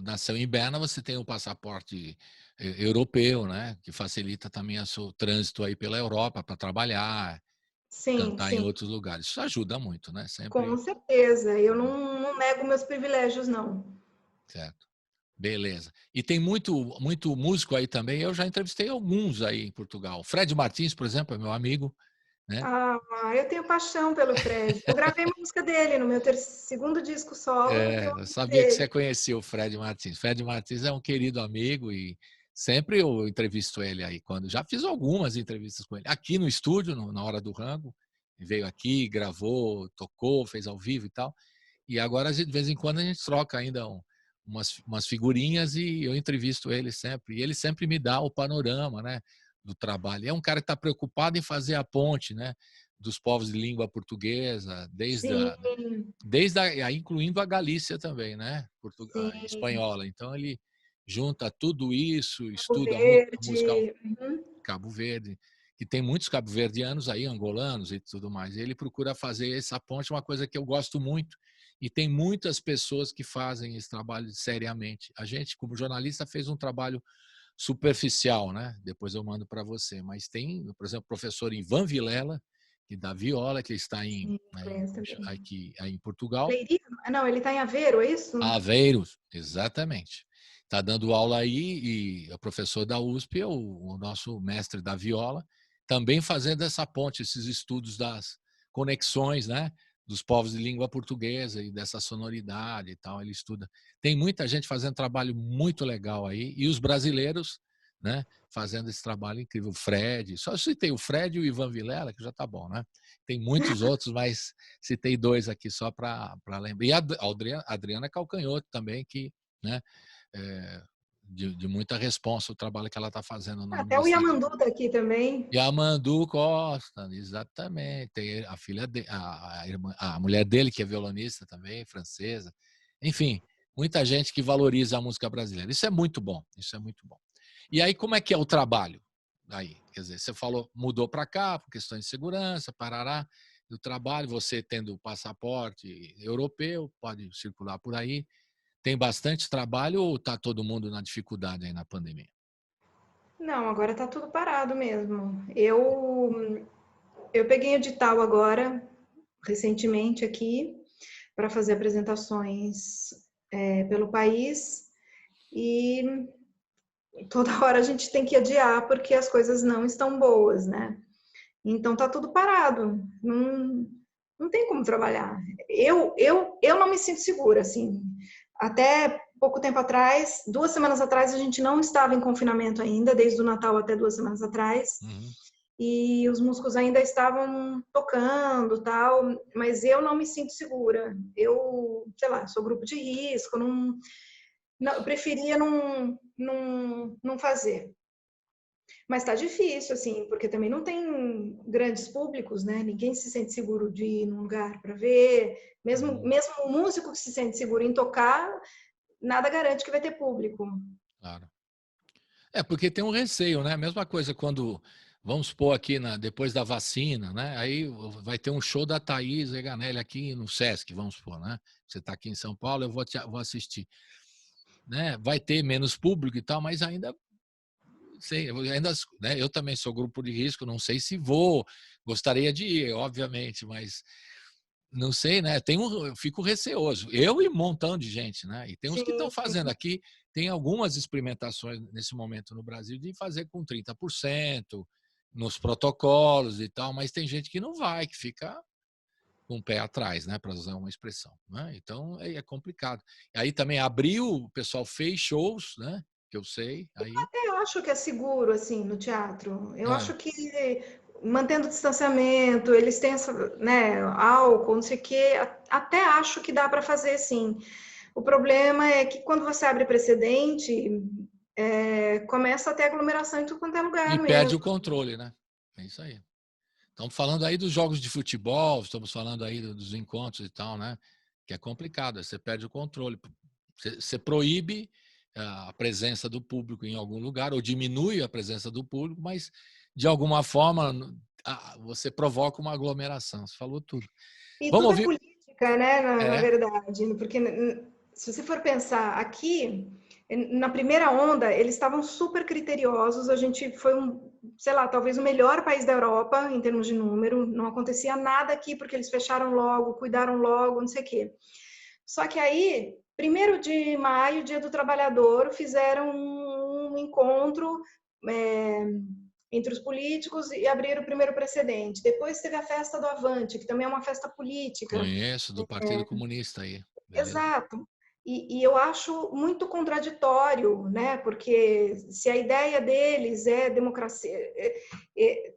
nasceu em Berna, você tem o passaporte europeu, né? Que facilita também o seu trânsito aí pela Europa para trabalhar, cantar em outros lugares. Isso ajuda muito, né? Sempre... Com certeza. Eu não nego meus privilégios, não. Certo. Beleza. E tem muito músico aí também. Eu já entrevistei alguns aí em Portugal. Fred Martins, por exemplo, é meu amigo, né? Eu tenho paixão pelo Fred. Eu gravei uma música dele no meu segundo disco solo. Eu sabia que você conhecia o Fred Martins. Fred Martins é um querido amigo e sempre eu entrevisto ele aí. Já fiz algumas entrevistas com ele. Aqui no estúdio, na Hora do Rango. Veio aqui, gravou, tocou, fez ao vivo e tal. E agora, de vez em quando, a gente troca ainda umas figurinhas e eu entrevisto ele sempre. E ele sempre me dá o panorama, né, do trabalho. É um cara que está preocupado em fazer a ponte, né, dos povos de língua portuguesa, incluindo a Galícia também, né, a espanhola. Então, ele junta tudo isso, estuda muito a música Cabo Verde, que tem muitos cabo-verdianos aí, angolanos e tudo mais. Ele procura fazer essa ponte, uma coisa que eu gosto muito. E tem muitas pessoas que fazem esse trabalho seriamente. A gente, como jornalista, fez um trabalho superficial, né? Depois eu mando para você. Mas tem, por exemplo, o professor Ivan Vilela, que dá viola, que está aqui em Portugal. Não, ele está em Aveiro, é isso? Aveiros, exatamente. Está dando aula aí e o professor da USP é o nosso mestre da viola, também fazendo essa ponte, esses estudos das conexões, né, dos povos de língua portuguesa e dessa sonoridade e tal, ele estuda. Tem muita gente fazendo trabalho muito legal aí e os brasileiros, né, fazendo esse trabalho incrível. O Fred, só citei o Fred e o Ivan Vilela, que já tá bom, né? Tem muitos outros, mas citei dois aqui só para lembrar. E a Adriana Calcanhoto também, que, né, de muita responsa o trabalho que ela está fazendo na Até o Yamandu está aqui também. Yamandu Costa, exatamente. Tem a filha a mulher dele, que é violonista também, francesa. Enfim, muita gente que valoriza a música brasileira. Isso é muito bom, isso é muito bom. E aí, como é que é o trabalho? Aí, quer dizer, você falou, mudou para cá, por questões de segurança, parará, do trabalho, você tendo passaporte europeu, pode circular por aí. Tem bastante trabalho ou está todo mundo na dificuldade aí na pandemia? Não, agora está tudo parado mesmo. Eu peguei edital agora, recentemente aqui, para fazer apresentações pelo país e toda hora a gente tem que adiar porque as coisas não estão boas, né? Então tá tudo parado, não tem como trabalhar. Eu não me sinto segura, assim. Até pouco tempo atrás, 2 semanas atrás, a gente não estava em confinamento ainda, desde o Natal até 2 semanas atrás. e os músicos ainda estavam tocando, tal, mas eu não me sinto segura. Eu, sei lá, sou grupo de risco, eu preferia não fazer. Mas está difícil, assim, porque também não tem grandes públicos, né? Ninguém se sente seguro de ir num lugar para ver. Mesmo o músico que se sente seguro em tocar, nada garante que vai ter público. Claro. Porque tem um receio, né? Mesma coisa quando, vamos supor aqui, depois da vacina, né? Aí vai ter um show da Thaís Reganelli aqui no Sesc, vamos supor, né? Você está aqui em São Paulo, eu vou assistir. Né? Vai ter menos público e tal, mas ainda sei, né? Eu também sou grupo de risco, não sei se vou, gostaria de ir, obviamente, mas não sei, né? Eu fico receoso. Eu e um montão de gente, né? E tem uns que estão fazendo aqui, tem algumas experimentações nesse momento no Brasil de fazer com 30% nos protocolos e tal, mas tem gente que não vai, que fica com o pé atrás, né? Para usar uma expressão, né? Então é complicado. Aí também abriu, o pessoal fez shows, né? Que eu sei. Aí Eu acho que é seguro, assim, no teatro. Eu acho que mantendo o distanciamento, eles têm essa, né, álcool, não sei o quê, até acho que dá para fazer, sim. O problema é que quando você abre precedente, começa a ter aglomeração em tudo quanto é lugar e mesmo. perde o controle, né? É isso aí. Estamos falando aí dos jogos de futebol, estamos falando aí dos encontros e tal, né? Que é complicado, você perde o controle. Você proíbe a presença do público em algum lugar, ou diminui a presença do público, mas de alguma forma você provoca uma aglomeração. Você falou tudo. E Vamos tudo é ouvir. política, né, na É, verdade, porque se você for pensar aqui, na primeira onda, eles estavam super criteriosos, a gente foi sei lá, talvez o melhor país da Europa em termos de número, não acontecia nada aqui porque eles fecharam logo, cuidaram logo, não sei o quê. Só que aí, 1º de maio, Dia do Trabalhador, fizeram um encontro entre os políticos e abriram o primeiro precedente. Depois teve a festa do Avante, que também é uma festa política. conheço do Partido Comunista aí. Beleza. Exato. E eu acho muito contraditório, né? Porque se a ideia deles é democracia,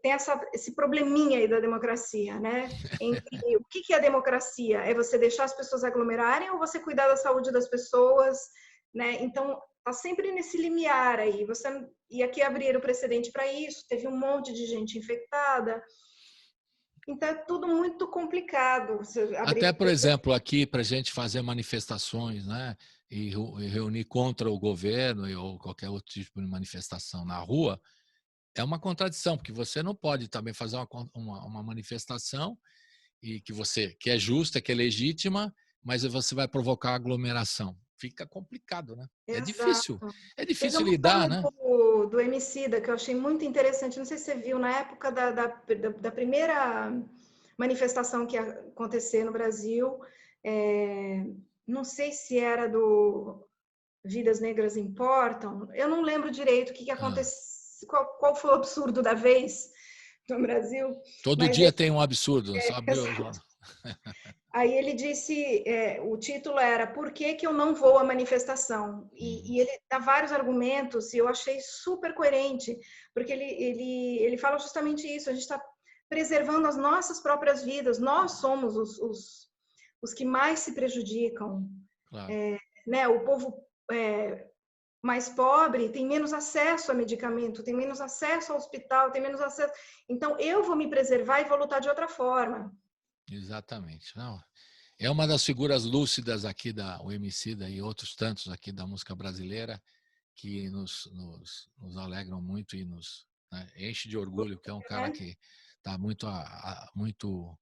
tem esse probleminha aí da democracia, né? Entre o que é a democracia? É você deixar as pessoas aglomerarem ou você cuidar da saúde das pessoas, né? Então, tá sempre nesse limiar aí. E aqui abriram o precedente para isso, teve um monte de gente infectada. Então, é tudo muito complicado. Até, por exemplo, aqui para a gente fazer manifestações, né, e reunir contra o governo ou qualquer outro tipo de manifestação na rua, é uma contradição, porque você não pode também fazer uma manifestação e que é justa, que é legítima, mas você vai provocar aglomeração. Fica complicado, né? Exato. É Teve difícil uma lidar, fala né? do Emicida que eu achei muito interessante. Não sei se você viu, na época da primeira manifestação que ia acontecer no Brasil, não sei se era do Vidas Negras Importam, eu não lembro direito o que aconteceu, qual foi o absurdo da vez no Brasil. Todo Mas dia tem um absurdo, sabe? aí ele disse, o título era Por que eu não vou à manifestação? E ele dá vários argumentos e eu achei super coerente, porque ele fala justamente isso, a gente está preservando as nossas próprias vidas, nós somos os que mais se prejudicam. Claro. Né? O povo mais pobre tem menos acesso a medicamento, tem menos acesso ao hospital, tem menos acesso... Então, eu vou me preservar e vou lutar de outra forma. Exatamente. Não, é uma das figuras lúcidas aqui o Emicida e outros tantos aqui da música brasileira que nos alegram muito e nos enche de orgulho, que é um cara que está muito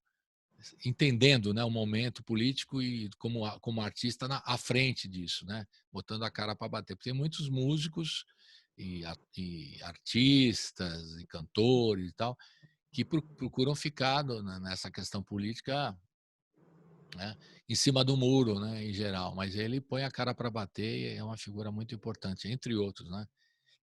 entendendo, né, o momento político e como artista à frente disso, né, botando a cara para bater. Porque tem muitos músicos e artistas e cantores e tal que procuram ficar nessa questão política, né, em cima do muro, né, em geral, mas ele põe a cara para bater e é uma figura muito importante, entre outros, né?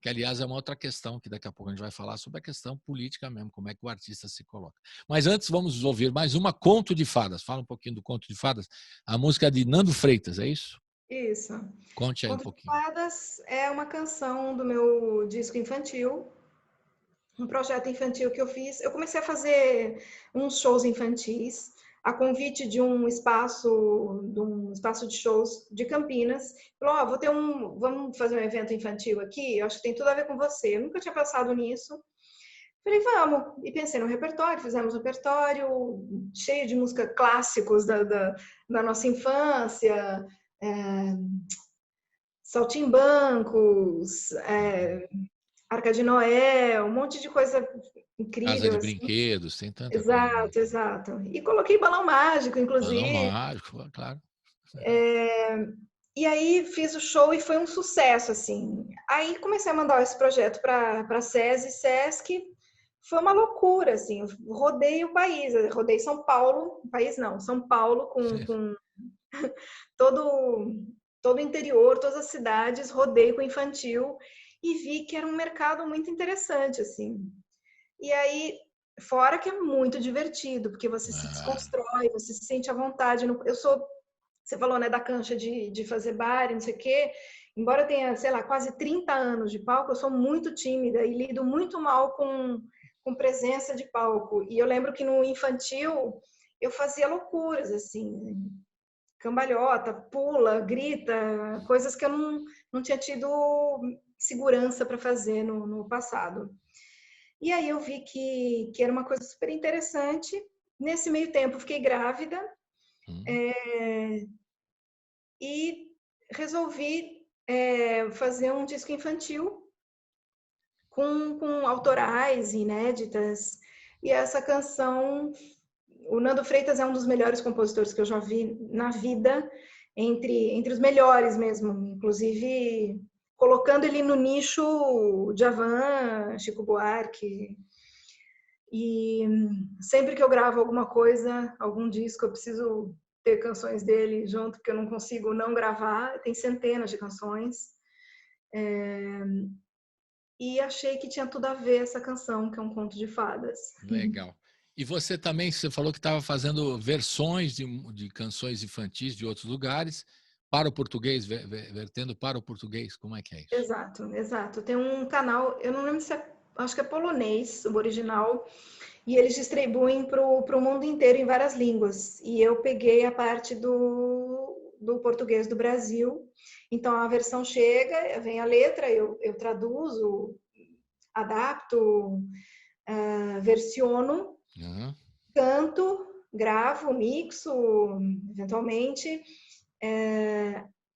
Que, aliás, é uma outra questão que daqui a pouco a gente vai falar sobre a questão política mesmo, como é que o artista se coloca. Mas antes vamos ouvir mais uma Conto de Fadas. Fala um pouquinho do Conto de Fadas. A música de Nando Freitas, é isso? Isso. Conte aí um Conto de pouquinho. Fadas é uma canção do meu disco infantil. um projeto infantil que eu fiz. Eu comecei a fazer uns shows infantis, a convite de um espaço de shows de Campinas. Falou, vamos fazer um evento infantil aqui? Eu acho que tem tudo a ver com você. Eu nunca tinha pensado nisso. Falei, vamos. E pensei no repertório, fizemos um repertório cheio de músicas clássicos da nossa infância, Saltimbancos, Arca de Noé, um monte de coisa incrível. Casa de brinquedos, tem tanta coisa. Exato. E coloquei balão mágico, inclusive. Balão mágico, claro. E aí fiz o show e foi um sucesso, assim. Aí comecei a mandar esse projeto para SESI, SESC. Foi uma loucura, assim. Eu rodei o país, rodei São Paulo, São Paulo com todo o interior, todas as cidades, rodei com o infantil e vi que era um mercado muito interessante, assim. E aí, fora que é muito divertido, porque você se desconstrói, você se sente à vontade. Você falou, né, da cancha de fazer bar, não sei o quê. Embora eu tenha, sei lá, quase 30 anos de palco, eu sou muito tímida e lido muito mal com presença de palco. E eu lembro que no infantil eu fazia loucuras, assim, cambalhota, pula, grita, coisas que eu não tinha tido segurança para fazer no passado. E aí eu vi que era uma coisa super interessante. Nesse meio tempo, fiquei grávida e resolvi fazer um disco infantil com autorais inéditas. E essa canção, o Nando Freitas é um dos melhores compositores que eu já vi na vida, entre os melhores mesmo, inclusive colocando ele no nicho Djavan, Chico Buarque. E sempre que eu gravo alguma coisa, algum disco, eu preciso ter canções dele junto, porque eu não consigo não gravar. Tem centenas de canções. E achei que tinha tudo a ver essa canção, que é um conto de fadas. Legal. E você também, você falou que estava fazendo versões de canções infantis de outros lugares para o português, vertendo para o português. Como é que é isso? Exato. Tem um canal, eu não lembro se acho que é polonês, o original, e eles distribuem para o mundo inteiro em várias línguas. E eu peguei a parte do português do Brasil. Então, a versão chega, vem a letra, eu traduzo, adapto, versiono, canto, gravo, mixo, eventualmente.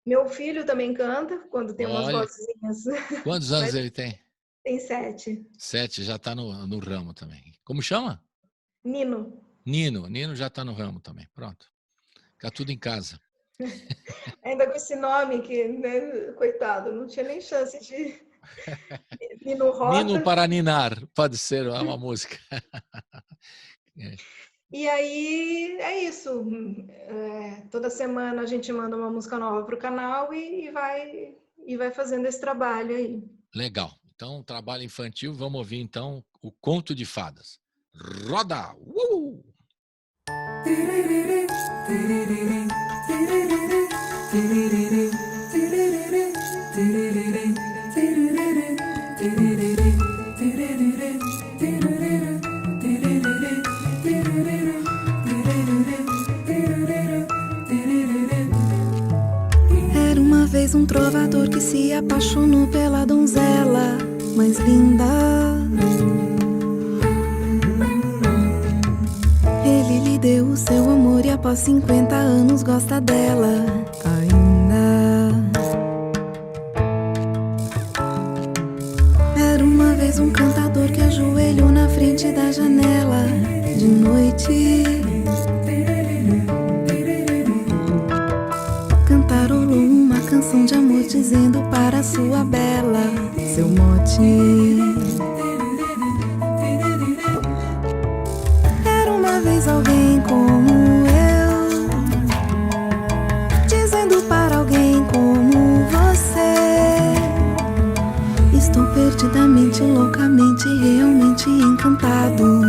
Meu filho também canta, quando tem umas vozinhas. Quantos anos ele tem? Tem 7. 7, já está no ramo também. Como chama? Nino. Nino já está no ramo também. Pronto. Fica tudo em casa. Ainda com esse nome que, né, coitado, não tinha nem chance de... Nino Rota. Nino para ninar, pode ser uma música. E aí é isso. Toda semana a gente manda uma música nova para o canal e vai fazendo esse trabalho aí. Legal. Então, trabalho infantil, vamos ouvir então o Conto de Fadas. Roda! Era uma vez um trovador que se apaixonou pela donzela mais linda. Ele lhe deu o seu amor e após 50 anos gosta dela ainda. Era uma vez um cantador que ajoelhou na frente da janela de noite. Cantarolou uma canção de amor dizendo para sua bela seu mote. Era uma vez alguém como eu, dizendo para alguém como você: estou perdidamente, loucamente, realmente encantado.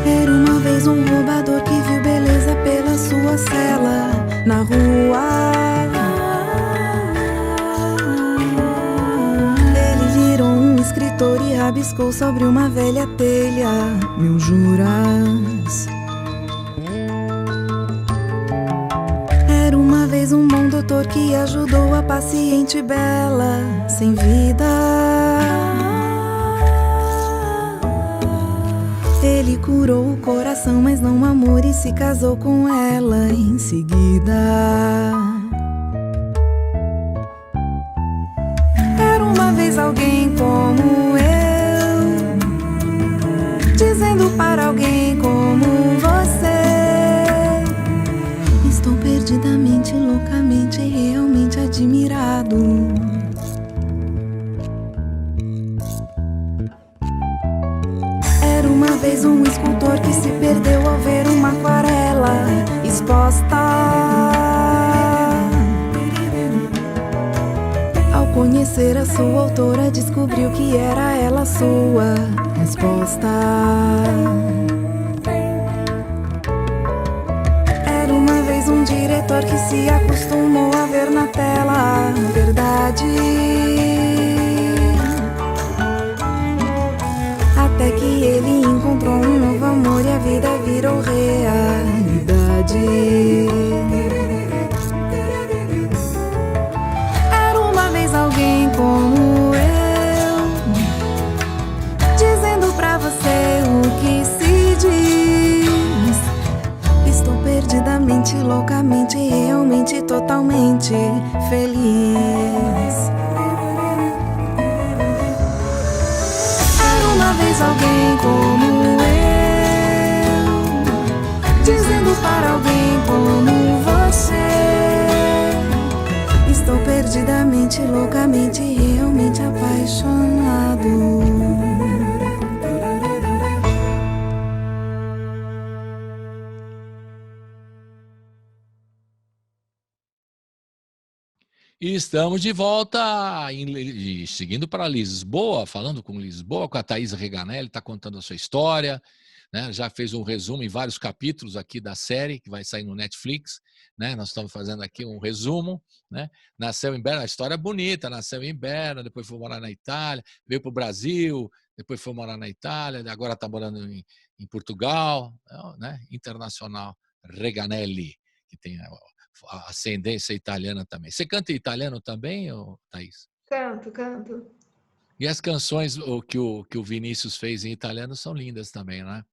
Era uma vez um roubador que viu beleza pela sua cela na rua. rabiscou sobre uma velha telha, mil juras. Era uma vez um bom doutor que ajudou a paciente bela, sem vida. Ele curou o coração, mas não o amor, e se casou com ela em seguida. Era uma vez alguém como eu, dizendo para alguém como você: estou perdidamente, loucamente, realmente admirado. Era uma vez um escultor que se perdeu ao ver uma aquarela exposta. Ao conhecer a sua autora, descobriu que era ela sua resposta. Era uma vez um diretor que se acostumou a ver na tela a verdade, até que ele encontrou um novo amor e a vida virou realidade. Era uma vez alguém como eu, dizendo pra você o que se diz: estou perdidamente, loucamente, realmente, totalmente feliz. Uma vez alguém como eu, dizendo para alguém como você: estou perdidamente, loucamente, realmente apaixonado. E estamos de volta, seguindo para Lisboa, falando com Lisboa, com a Thaís Reganelli, está contando a sua história, né? Já fez um resumo em vários capítulos aqui da série, que vai sair no Netflix, né? Nós estamos fazendo aqui um resumo, né? Nasceu em Berna, a história é bonita, nasceu em Berna, depois foi morar na Itália, veio para o Brasil, depois foi morar na Itália, agora está morando em Portugal, né? Internacional Reganelli, que tem a ascendência italiana também. Você canta italiano também, Thaís? Canto. E as canções que o Vinícius fez em italiano são lindas também, né?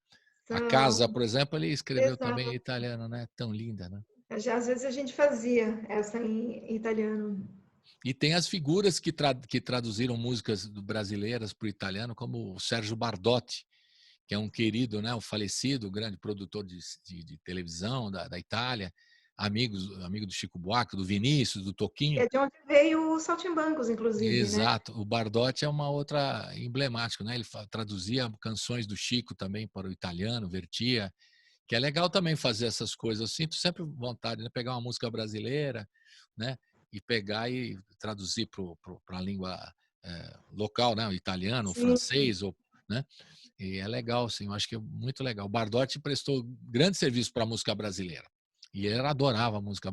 A Então, Casa, por exemplo, ele escreveu também em exato. italiano, né? Tão linda, né? Já, às vezes a gente fazia essa em italiano. E tem as figuras que traduziram músicas brasileiras para o italiano, como o Sérgio Bardotti, que é um querido, né? O falecido, grande produtor de televisão da Itália, amigo do Chico Buarque, do Vinícius, do Toquinho. É de onde veio o Saltimbancos, inclusive, né? Exato. O Bardotti é uma outra emblemática, né? Ele traduzia canções do Chico também para o italiano, vertia, que é legal também fazer essas coisas. Eu sinto sempre vontade de, né? Pegar uma música brasileira, né? E pegar e traduzir para a língua local, né? O italiano, o Sim. francês, né? E é legal, sim. Eu acho que é muito legal. O Bardotti prestou grande serviço para a música brasileira. E ele adorava a música,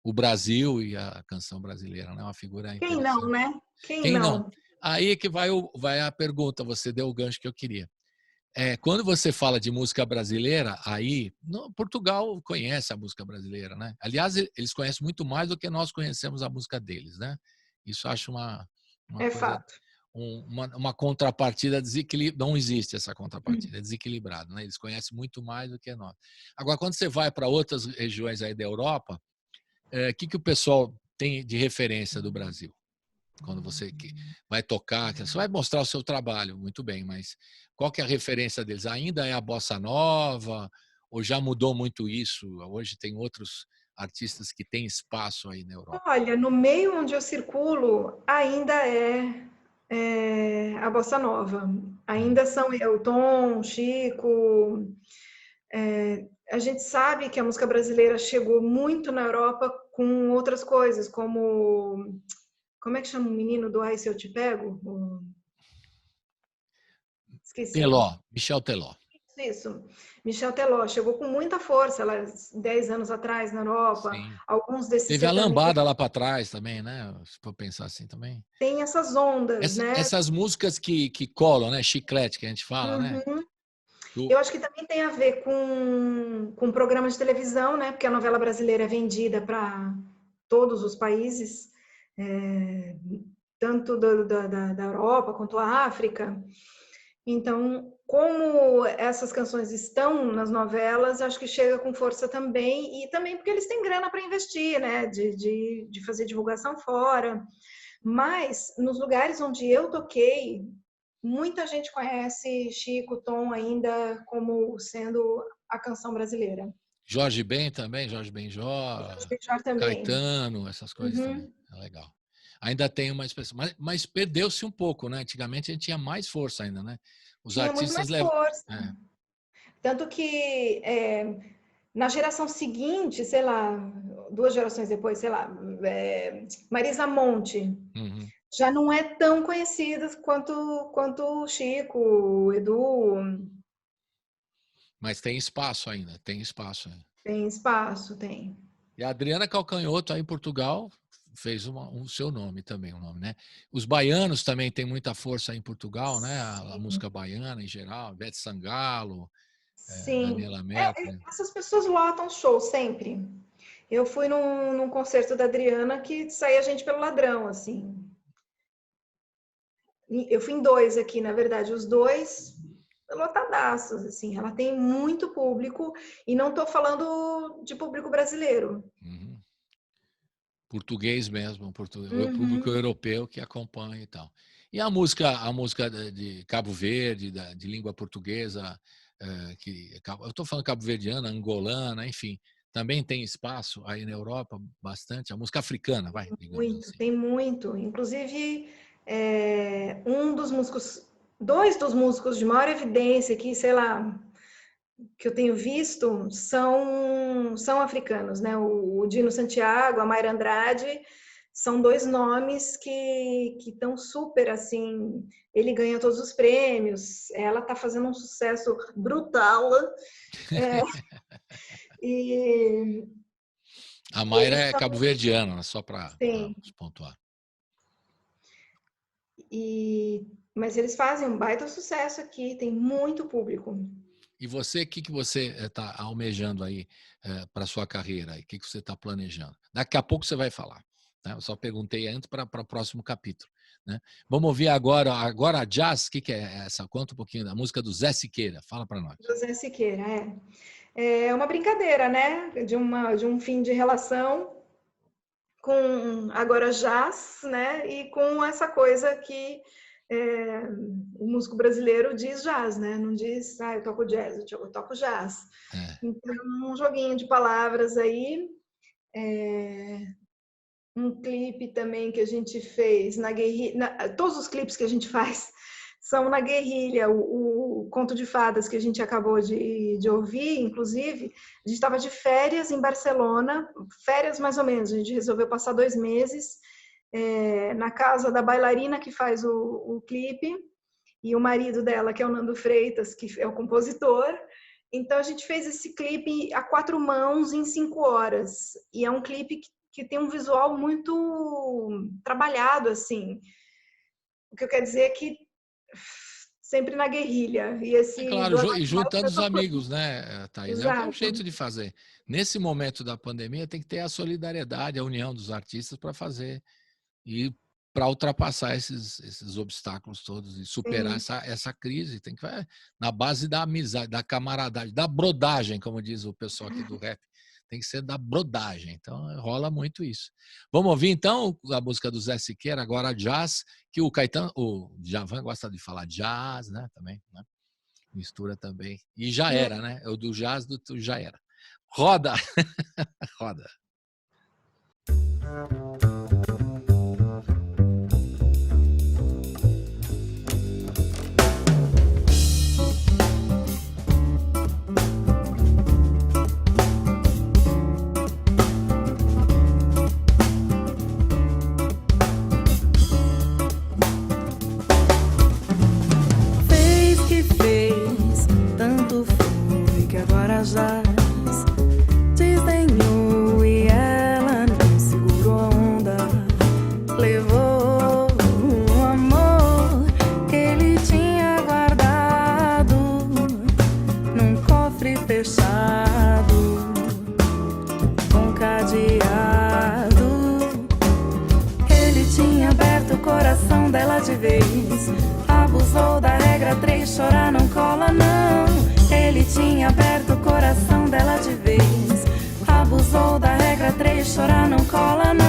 o Brasil e a canção brasileira, né? Uma figura Quem não, interessante. né? Quem Quem não? não? Aí que vai a pergunta, você deu o gancho que eu queria. Quando você fala de música brasileira, aí Portugal conhece a música brasileira, né? Aliás, eles conhecem muito mais do que nós conhecemos a música deles, né? Isso acho uma É coisa, fato. uma contrapartida desequilibrada. Não existe essa contrapartida, é desequilibrado, né? Eles conhecem muito mais do que nós. Agora, quando você vai para outras regiões aí da Europa, que o pessoal tem de referência do Brasil? Quando você vai tocar, você vai mostrar o seu trabalho, muito bem, mas qual que é a referência deles? Ainda é a bossa nova ou já mudou muito isso? Hoje tem outros artistas que têm espaço aí na Europa. Olha, no meio onde eu circulo, ainda a bossa nova. Ainda são Elton, Chico. A gente sabe que a música brasileira chegou muito na Europa com outras coisas, como é que chama o menino do Ai Se Eu Te Pego? Esqueci. Michel Teló. isso. Michel Teló chegou com muita força lá 10 anos atrás na Europa. Sim. Alguns desses Teve a sertanejos lambada lá para trás também, né? Se for pensar assim também. têm essas ondas, né? Essas músicas que colam, né? Chiclete, que a gente fala, né? Uhum. Eu acho que também tem a ver com programas de televisão, né? Porque a novela brasileira é vendida para todos os países, tanto da Europa quanto a África. Então, como essas canções estão nas novelas, acho que chega com força também, e também porque eles têm grana para investir, né? De fazer divulgação fora. Mas, nos lugares onde eu toquei, muita gente conhece Chico, Tom ainda como sendo a canção brasileira. Jorge Ben também, Jorge Benjor, Jorge Benjor também. Caetano, essas coisas também. É legal. Ainda tem uma expressão, mas perdeu-se um pouco, né? Antigamente a gente tinha mais força ainda, né? Os Tinha artistas muito mais força. Tanto que na geração seguinte, sei lá, 2 gerações depois, sei lá, Marisa Monte já não é tão conhecida quanto Chico, Edu. Mas tem espaço ainda, tem espaço. Tem espaço, tem. E a Adriana Calcanhoto aí em Portugal fez o seu nome também, né? Os baianos também têm muita força aí em Portugal, né? A música baiana em geral, Ivete Sangalo, Daniela Mercury. Essas pessoas lotam show sempre. Eu fui num concerto da Adriana que saía gente pelo ladrão, assim. Eu fui em 2 aqui, na verdade, os 2 lotadaços, assim. Ela tem muito público e não estou falando de público brasileiro. Português mesmo, o público europeu que acompanha e tal. E a música de Cabo Verde, de língua portuguesa, eu estou falando cabo-verdiana, angolana, enfim, também tem espaço aí na Europa, bastante. A música africana, vai. Muito, assim. tem muito. Inclusive, 2 dos músicos de maior evidência que, sei lá, que eu tenho visto são africanos, né? O Dino Santiago, a Mayra Andrade, são 2 nomes que estão super, assim, ele ganha todos os prêmios, ela está fazendo um sucesso brutal. E a Mayra é cabo-verdiana, só para pontuar. Mas eles fazem um baita sucesso aqui, tem muito público. E você, o que você está almejando aí para a sua carreira? O que você está planejando? Daqui a pouco você vai falar. Né? Eu só perguntei antes para o próximo capítulo. Né? Vamos ouvir agora a jazz. O que é essa? Conta um pouquinho da música do Zé Siqueira. Fala para nós. Do Zé Siqueira, é uma brincadeira, né? De um fim de relação com agora jazz, né? E com essa coisa que o músico brasileiro diz jazz, né? Não diz, eu toco jazz, eu toco jazz. Então, um joguinho de palavras aí. Um clipe também que a gente fez na guerrilha. Todos os clipes que a gente faz são na guerrilha. O Conto de Fadas que a gente acabou de ouvir, inclusive, a gente estava de férias em Barcelona, férias mais ou menos, a gente resolveu passar 2 meses na casa da bailarina que faz o clipe e o marido dela, que é o Nando Freitas, que é o compositor. Então a gente fez esse clipe a 4 mãos em 5 horas. E é um clipe que tem um visual muito trabalhado, assim. O que eu quero dizer é que sempre na guerrilha. E claro, e juntando os amigos, né, Thaís? É o jeito de fazer. Nesse momento da pandemia tem que ter a solidariedade, a união dos artistas para fazer e para ultrapassar esses obstáculos todos e superar essa crise. Tem que na base da amizade, da camaradagem, da brodagem, como diz o pessoal aqui do rap. Tem que ser da brodagem. Então, rola muito isso. Vamos ouvir, então, a música do Zé Siqueira, agora jazz, que o Djavan gosta de falar jazz, né? Também, né? Mistura também. E já era, né? O do jazz do já era. Roda! Roda! Tanto de vez. Abusou da regra 3, chorar não cola não. Ele tinha aberto o coração dela de vez. Abusou da regra 3, chorar não cola não.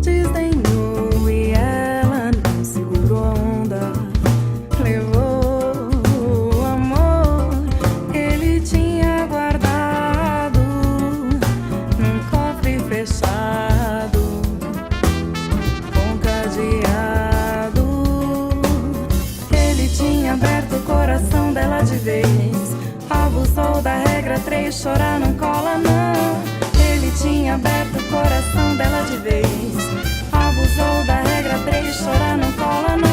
Desdenhou e ela não segurou a onda. Levou o amor que ele tinha guardado num cofre fechado, com cadeado. Ele tinha aberto o coração dela de vez. Abusou da regra 3, chorar não cola não. Ele tinha aberto o coração dela de vez. Abusou da regra 3, chorar não cola não.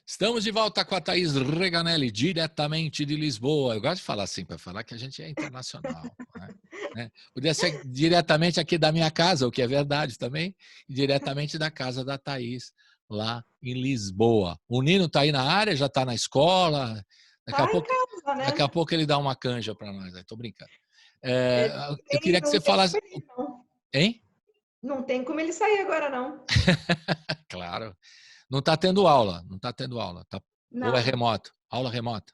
Estamos de volta com a Thaís Reganelli, diretamente de Lisboa. Eu gosto de falar assim, para falar que a gente é internacional. Né? Podia ser diretamente aqui da minha casa, o que é verdade também, e diretamente da casa da Thaís, lá em Lisboa. O Nino está aí na área, já está na escola. Daqui a pouco ele dá uma canja para nós. Estou brincando. Eu queria que você falasse... Hein? Não tem como ele sair agora, não. Claro. Não está tendo aula, Tá... Ou é remoto? Aula remota?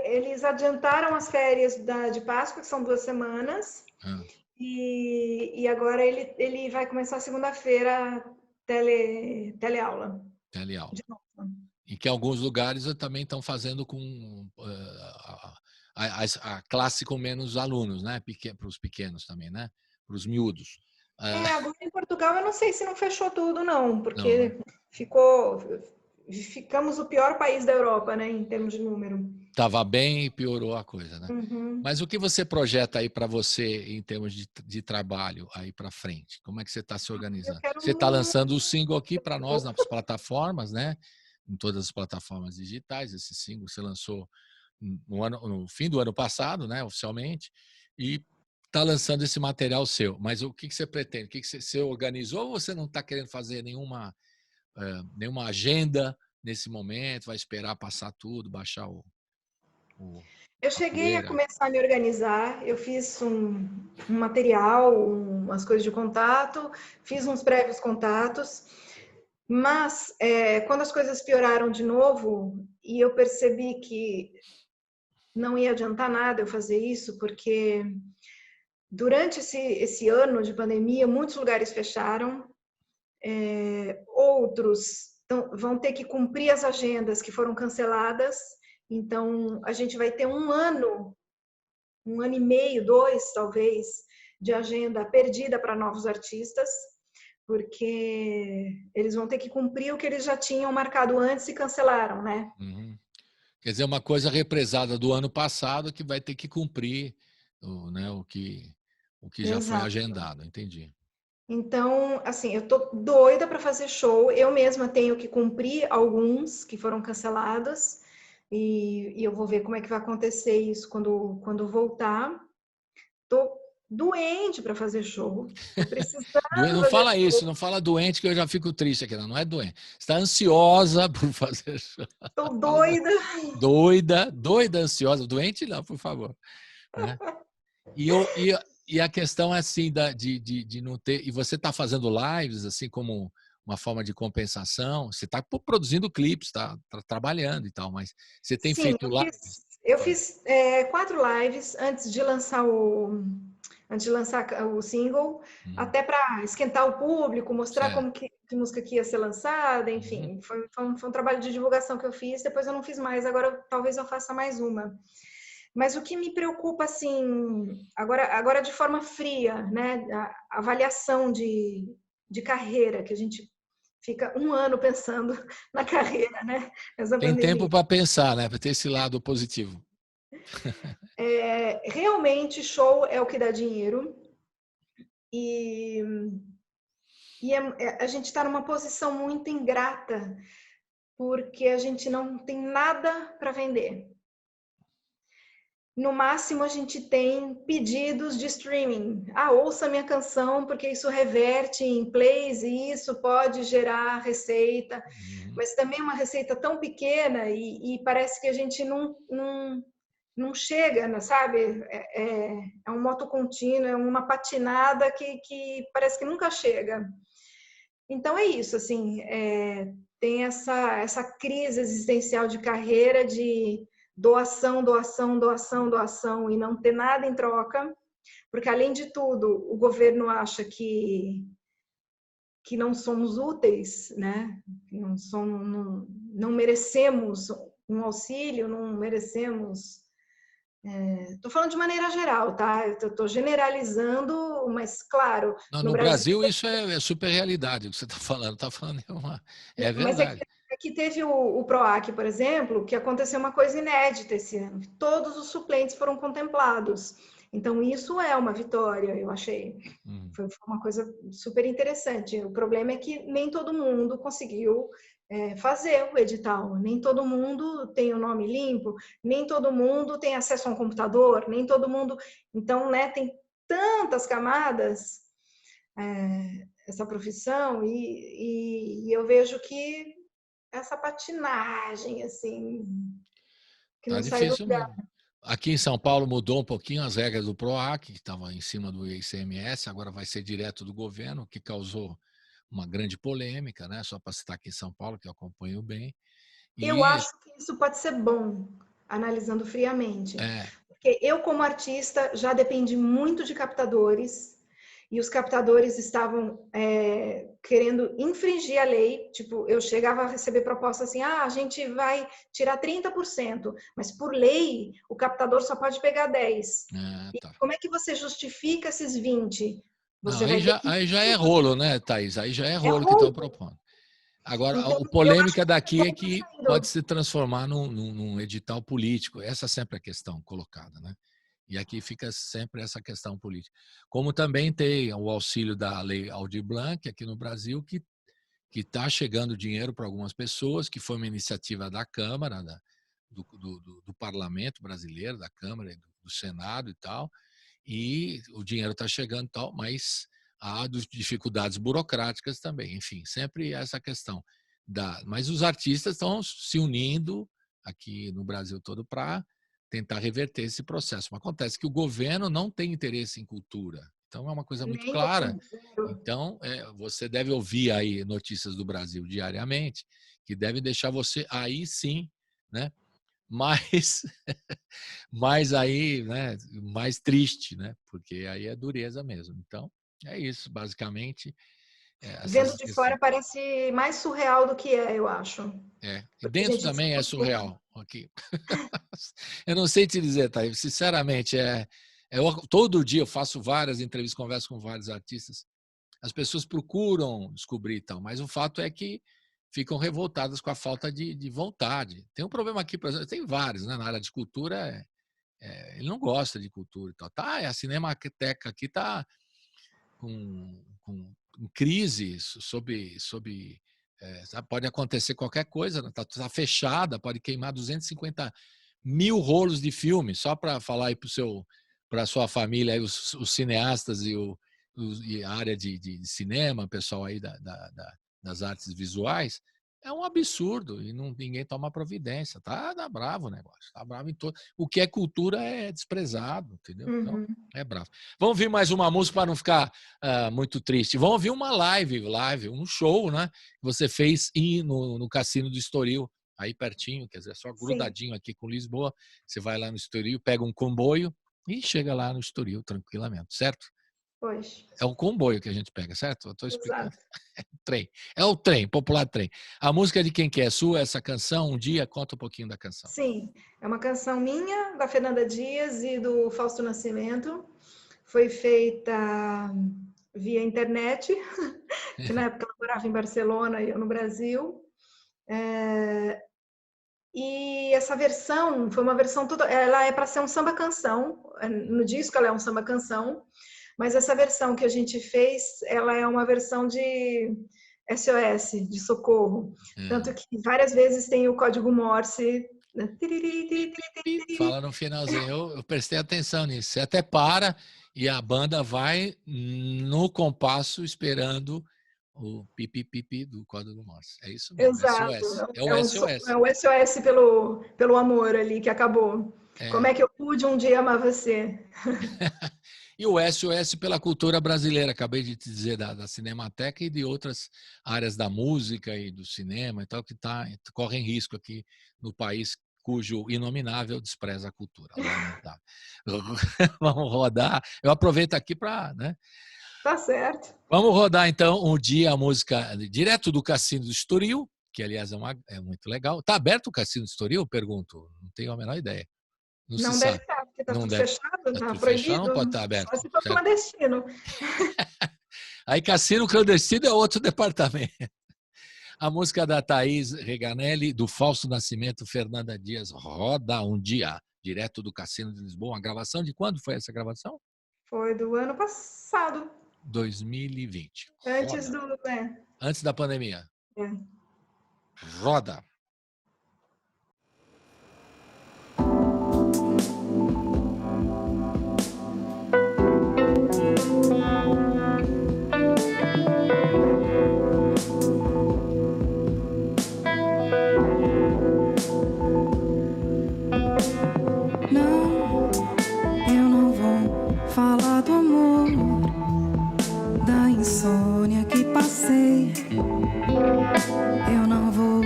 Eles adiantaram as férias de Páscoa, que são 2 semanas, e agora ele vai começar segunda-feira teleaula. Teleaula. E que alguns lugares também estão fazendo com a classe com menos alunos, né? Para os pequenos também, né? Para os miúdos. Agora em Portugal eu não sei se não fechou tudo, não, porque não. Ficamos o pior país da Europa, né, em termos de número. Estava bem e piorou a coisa, né? Uhum. Mas o que você projeta aí para você em termos de trabalho aí para frente? Como é que você está se organizando? Você está lançando o single aqui para nós nas plataformas, né? Em todas as plataformas digitais. Esse single você lançou no fim do ano passado, né? Oficialmente. E está lançando esse material seu. Mas o que você pretende? O que você organizou ou você não está querendo fazer nenhuma agenda nesse momento? Vai esperar passar tudo, baixar Eu cheguei a começar a me organizar. Eu fiz um material, umas coisas de contato, fiz uns prévios contatos. Mas quando as coisas pioraram de novo e eu percebi que não ia adiantar nada eu fazer isso, porque durante esse ano de pandemia, muitos lugares fecharam, outros vão ter que cumprir as agendas que foram canceladas. Então, a gente vai ter um ano e meio, 2 talvez, de agenda perdida para novos artistas, porque eles vão ter que cumprir o que eles já tinham marcado antes e cancelaram, né? Uhum. Quer dizer, uma coisa represada do ano passado que vai ter que cumprir, né, o que já foi agendado, entendi. Então, assim, eu tô doida para fazer show. Eu mesma tenho que cumprir alguns que foram cancelados e eu vou ver como é que vai acontecer isso quando voltar. Tô doente para fazer show. Tô precisando. Não fala isso, não fala doente que eu já fico triste aqui. Não é doente. Está ansiosa por fazer show. Tô doida. Doida, ansiosa. Doente não, por favor. Né? E a questão é assim de não ter. E você está fazendo lives assim como uma forma de compensação. Você está produzindo clipes, está trabalhando e tal, mas você tem feito lives? Eu fiz 4 lives antes de lançar o single, até para esquentar o público, mostrar como que música que ia ser lançada, enfim. Foi um trabalho de divulgação que eu fiz, depois eu não fiz mais, agora talvez eu faça mais uma. Mas o que me preocupa, assim, agora de forma fria, né? A avaliação de carreira, que a gente fica um ano pensando na carreira, né? Essa Tem tempo pandemia. para pensar, né? Para ter esse lado positivo. Realmente, show é o que dá dinheiro. E a gente está numa posição muito ingrata, porque a gente não tem nada para vender. No máximo, a gente tem pedidos de streaming. Ouça minha canção, porque isso reverte em plays e isso pode gerar receita. Mas também é uma receita tão pequena e parece que a gente não chega, sabe? É um moto contínuo, é uma patinada que parece que nunca chega. Então é isso, assim, tem essa crise existencial de carreira, de doação, doação, doação, doação e não ter nada em troca, porque além de tudo, o governo acha que não somos úteis, né? Não merecemos um auxílio, não merecemos. Estou falando de maneira geral, tá? Estou generalizando, mas claro, No Brasil isso é super realidade, o que você está falando. Está falando é Mas verdade. aqui teve o PROAC, por exemplo, que aconteceu uma coisa inédita esse ano. Todos os suplentes foram contemplados. Então, isso é uma vitória, eu achei. Foi uma coisa super interessante. O problema é que nem todo mundo conseguiu fazer o edital. Nem todo mundo tem o nome limpo, nem todo mundo tem acesso a um computador, nem todo mundo... Então, né, tem tantas camadas essa profissão e eu vejo que essa patinagem, assim, que Tá não sai do difícil lugar. mesmo. Aqui em São Paulo mudou um pouquinho as regras do PROAC, que estava em cima do ICMS, agora vai ser direto do governo, o que causou uma grande polêmica, né? Só para citar aqui em São Paulo, que eu acompanho bem. Eu E acho que isso pode ser bom, analisando friamente. é, Porque eu, como artista, já dependi muito de captadores, e os captadores estavam querendo infringir a lei. Tipo, eu chegava a receber propostas assim, a gente vai tirar 30%, mas por lei o captador só pode pegar 10%. E tá. como é que você justifica esses 20%? Não, Você vai ter que... aí já é rolo, né, Thaís? Aí já é É rolo que estão roubo. propondo. Agora, Então, a eu acho polêmica que daqui é tem que que sair pode se transformar num edital político. Essa sempre é a questão colocada, né? E aqui fica sempre essa questão política. Como também tem o auxílio da Lei Aldir Blanc aqui no Brasil, que está chegando dinheiro para algumas pessoas, que foi uma iniciativa da Câmara, do Parlamento brasileiro, da Câmara, do Senado e tal, e o dinheiro está chegando e tal, mas há dificuldades burocráticas também. Enfim, sempre essa questão. Mas os artistas estão se unindo aqui no Brasil todo para tentar reverter esse processo. Mas acontece que o governo não tem interesse em cultura. Então, é uma coisa muito clara. Então, você deve ouvir aí notícias do Brasil diariamente, que devem deixar você aí sim, né? mais aí, né, mais triste, né? Porque aí é dureza mesmo. Então, é isso, basicamente. Vendo Essas de fora questões. parece mais surreal do que eu acho. E Porque a dentro gente também é discute muito. surreal. Aqui. Eu não sei te dizer, Thaís, sinceramente, todo dia eu faço várias entrevistas, converso com vários artistas. As pessoas procuram descobrir e tal, mas o fato é que ficam revoltadas com a falta de vontade. Tem um problema aqui, por exemplo, tem vários, né? Na área de cultura, ele não gosta de cultura e tal. A Cinemateca aqui está com crise pode acontecer qualquer coisa, está fechada, pode queimar 250 mil rolos de filme, só para falar aí para a sua família, aí, os cineastas e a área de cinema, pessoal aí das artes visuais, é um absurdo e ninguém toma providência. Tá bravo o negócio, tá bravo em todo. O que é cultura é desprezado, entendeu? Então, é bravo. Vamos ouvir mais uma música para não ficar muito triste. Vamos ouvir uma live, um show, né? Que você fez no Cassino do Estoril, aí pertinho, quer dizer, só grudadinho aqui com Lisboa. Você vai lá no Estoril, pega um comboio e chega lá no Estoril tranquilamente, certo? Pois. É o comboio que a gente pega, certo? Eu estou explicando. Exato. Trem. É o trem, popular trem. A música é de quem que é? Sua, essa canção? Um dia, conta um pouquinho da canção. Sim, é uma canção minha, da Fernanda Dias e do Fausto Nascimento. Foi feita via internet, que na época eu morava em Barcelona e eu no Brasil. E essa versão foi uma versão toda. Ela é para ser um samba canção. No disco ela é um samba canção, mas essa versão que a gente fez, ela é uma versão de SOS, de socorro. Tanto que várias vezes tem o código Morse. Fala no finalzinho, eu prestei atenção nisso. Você até para e a banda vai no compasso esperando o pipi-pipi do código Morse. É isso mesmo, Exato. SOS. É o SOS. É o SOS pelo amor ali que acabou. Como é que eu pude um dia amar você? E o SOS pela cultura brasileira, acabei de te dizer, da Cinemateca e de outras áreas da música e do cinema e tal, que correm risco aqui no país cujo inominável despreza a cultura. Vamos rodar. Eu aproveito aqui para... Né? Tá certo. Vamos rodar, então, um dia a música direto do Cassino do Estoril, que, aliás, é muito legal. Está aberto o Cassino do Estoril? Pergunto. Não tenho a menor ideia. Não deve estar, porque está tudo fechado, está proibido. Fechado, não pode estar aberto. Só se for clandestino. Aí, cassino clandestino é outro departamento. A música da Thaís Reganelli, do Fausto Nascimento, Fernanda Dias, Roda um Dia, direto do Cassino de Lisboa. Uma gravação de quando foi essa gravação? Foi do ano passado. 2020. Antes Antes da pandemia. É. Roda. Falar do amor, da insônia que passei. Eu não vou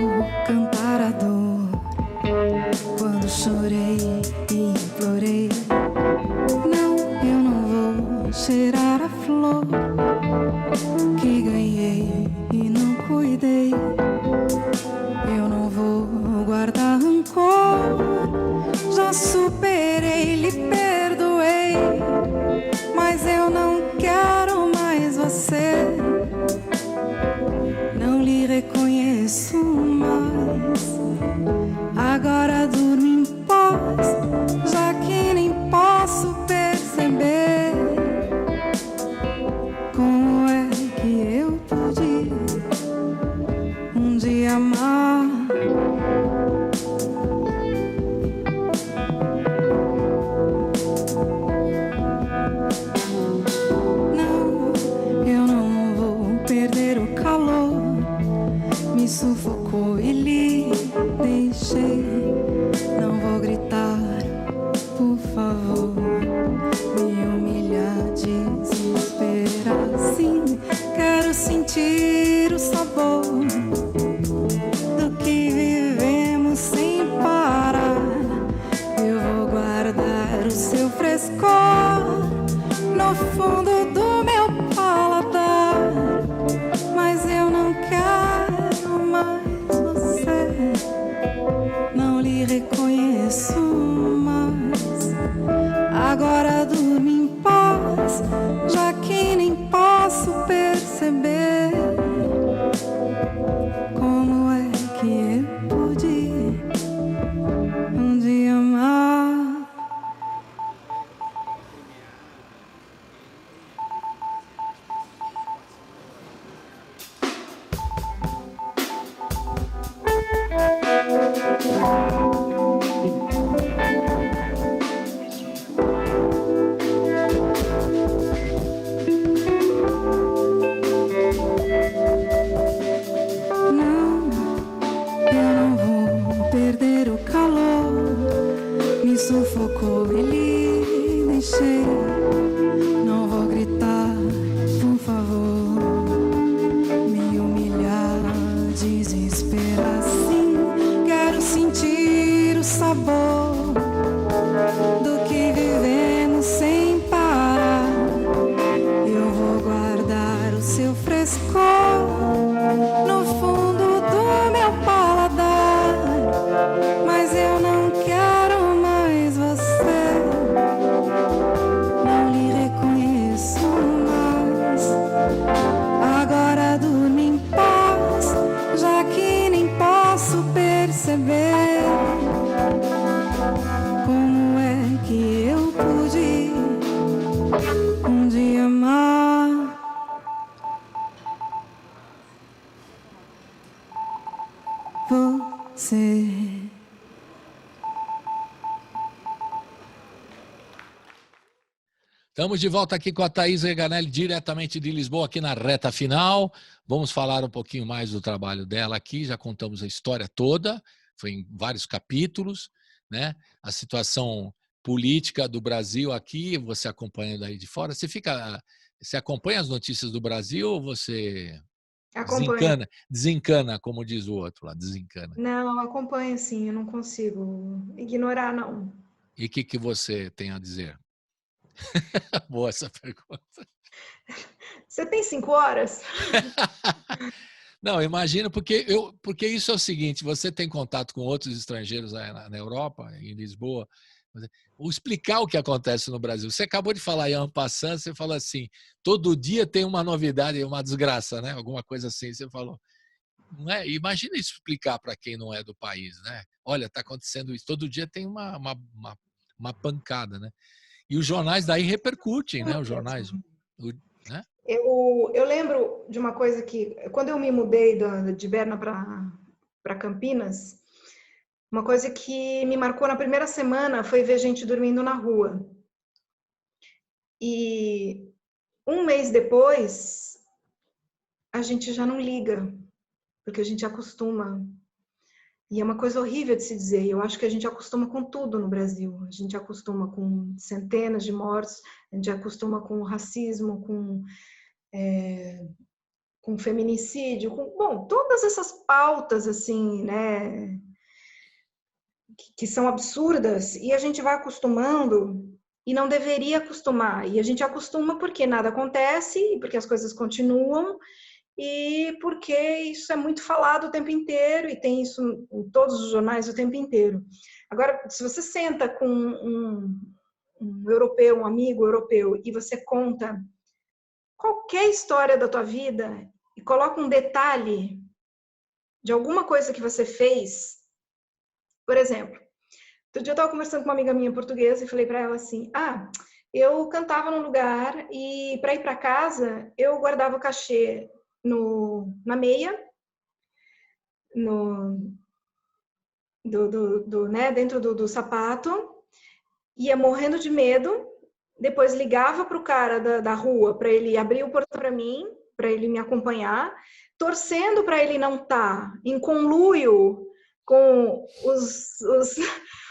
cantar a dor quando chorei e implorei. Não, eu não vou cheirar a flor que ganhei e não cuidei. Eu não vou guardar rancor, já superei, lhe perdoei. Mas eu não quero mais você, não lhe reconheço mais. Agora durmo em paz, já que nem posso perceber. Como é que eu pude um dia amar? Sufocou e lhe deixei. Não vou gritar, por favor, me humilhar, desesperar. Sim, quero sentir o sabor do que vivemos sem parar. Eu vou guardar o seu frescor no fundo do meu paladar. Mas eu não quero mais você, não lhe reconheço mais. Agora durmo em paz, já que nem posso perceber. Como é que eu pude um dia amar? Sufocou e lhe deixei. Não vou gritar, por favor, me humilhar, desesperar. Sim, quero sentir o sabor do que vivemos sem parar. Eu perceber como é que eu pude um dia amar você. Estamos de volta aqui com a Thaís Reganelli, diretamente de Lisboa, aqui na reta final. Vamos falar um pouquinho mais do trabalho dela aqui. Já contamos a história toda, foi em vários capítulos, né? A situação política do Brasil aqui, você acompanha daí de fora. Você acompanha as notícias do Brasil ou você Acompanho. desencana, como diz o outro lá, desencana? Não, acompanho sim, eu não consigo ignorar, não. E o que você tem a dizer? Boa essa pergunta. Você tem 5 horas? Não, imagina, porque isso é o seguinte, você tem contato com outros estrangeiros na Europa, em Lisboa, ou explicar o que acontece no Brasil. Você acabou de falar em en passant, você falou assim, todo dia tem uma novidade, uma desgraça, né? Alguma coisa assim, você falou. Não é? Imagina explicar para quem não é do país, né? Olha, está acontecendo isso, todo dia tem uma pancada, né? E os jornais daí repercutem, né? Os jornais, né? Eu lembro de uma coisa que, quando eu me mudei de Berna para Campinas, uma coisa que me marcou na primeira semana foi ver gente dormindo na rua. E um mês depois, a gente já não liga, porque a gente acostuma. E é uma coisa horrível de se dizer. Eu acho que a gente acostuma com tudo no Brasil. A gente acostuma com centenas de mortos, a gente acostuma com racismo, com feminicídio, bom, todas essas pautas assim, né, que são absurdas, e a gente vai acostumando e não deveria acostumar. E a gente acostuma porque nada acontece, porque as coisas continuam e porque isso é muito falado o tempo inteiro e tem isso em todos os jornais o tempo inteiro. Agora, se você senta com um europeu, um amigo europeu, e você conta qualquer história da tua vida e coloca um detalhe de alguma coisa que você fez, por exemplo, outro dia eu estava conversando com uma amiga minha portuguesa e falei para ela assim, eu cantava num lugar e para ir para casa eu guardava o cachê na meia, né, dentro do sapato, ia morrendo de medo, depois ligava para o cara da rua para ele abrir o portão para mim, para ele me acompanhar, torcendo para ele não estar em conluio com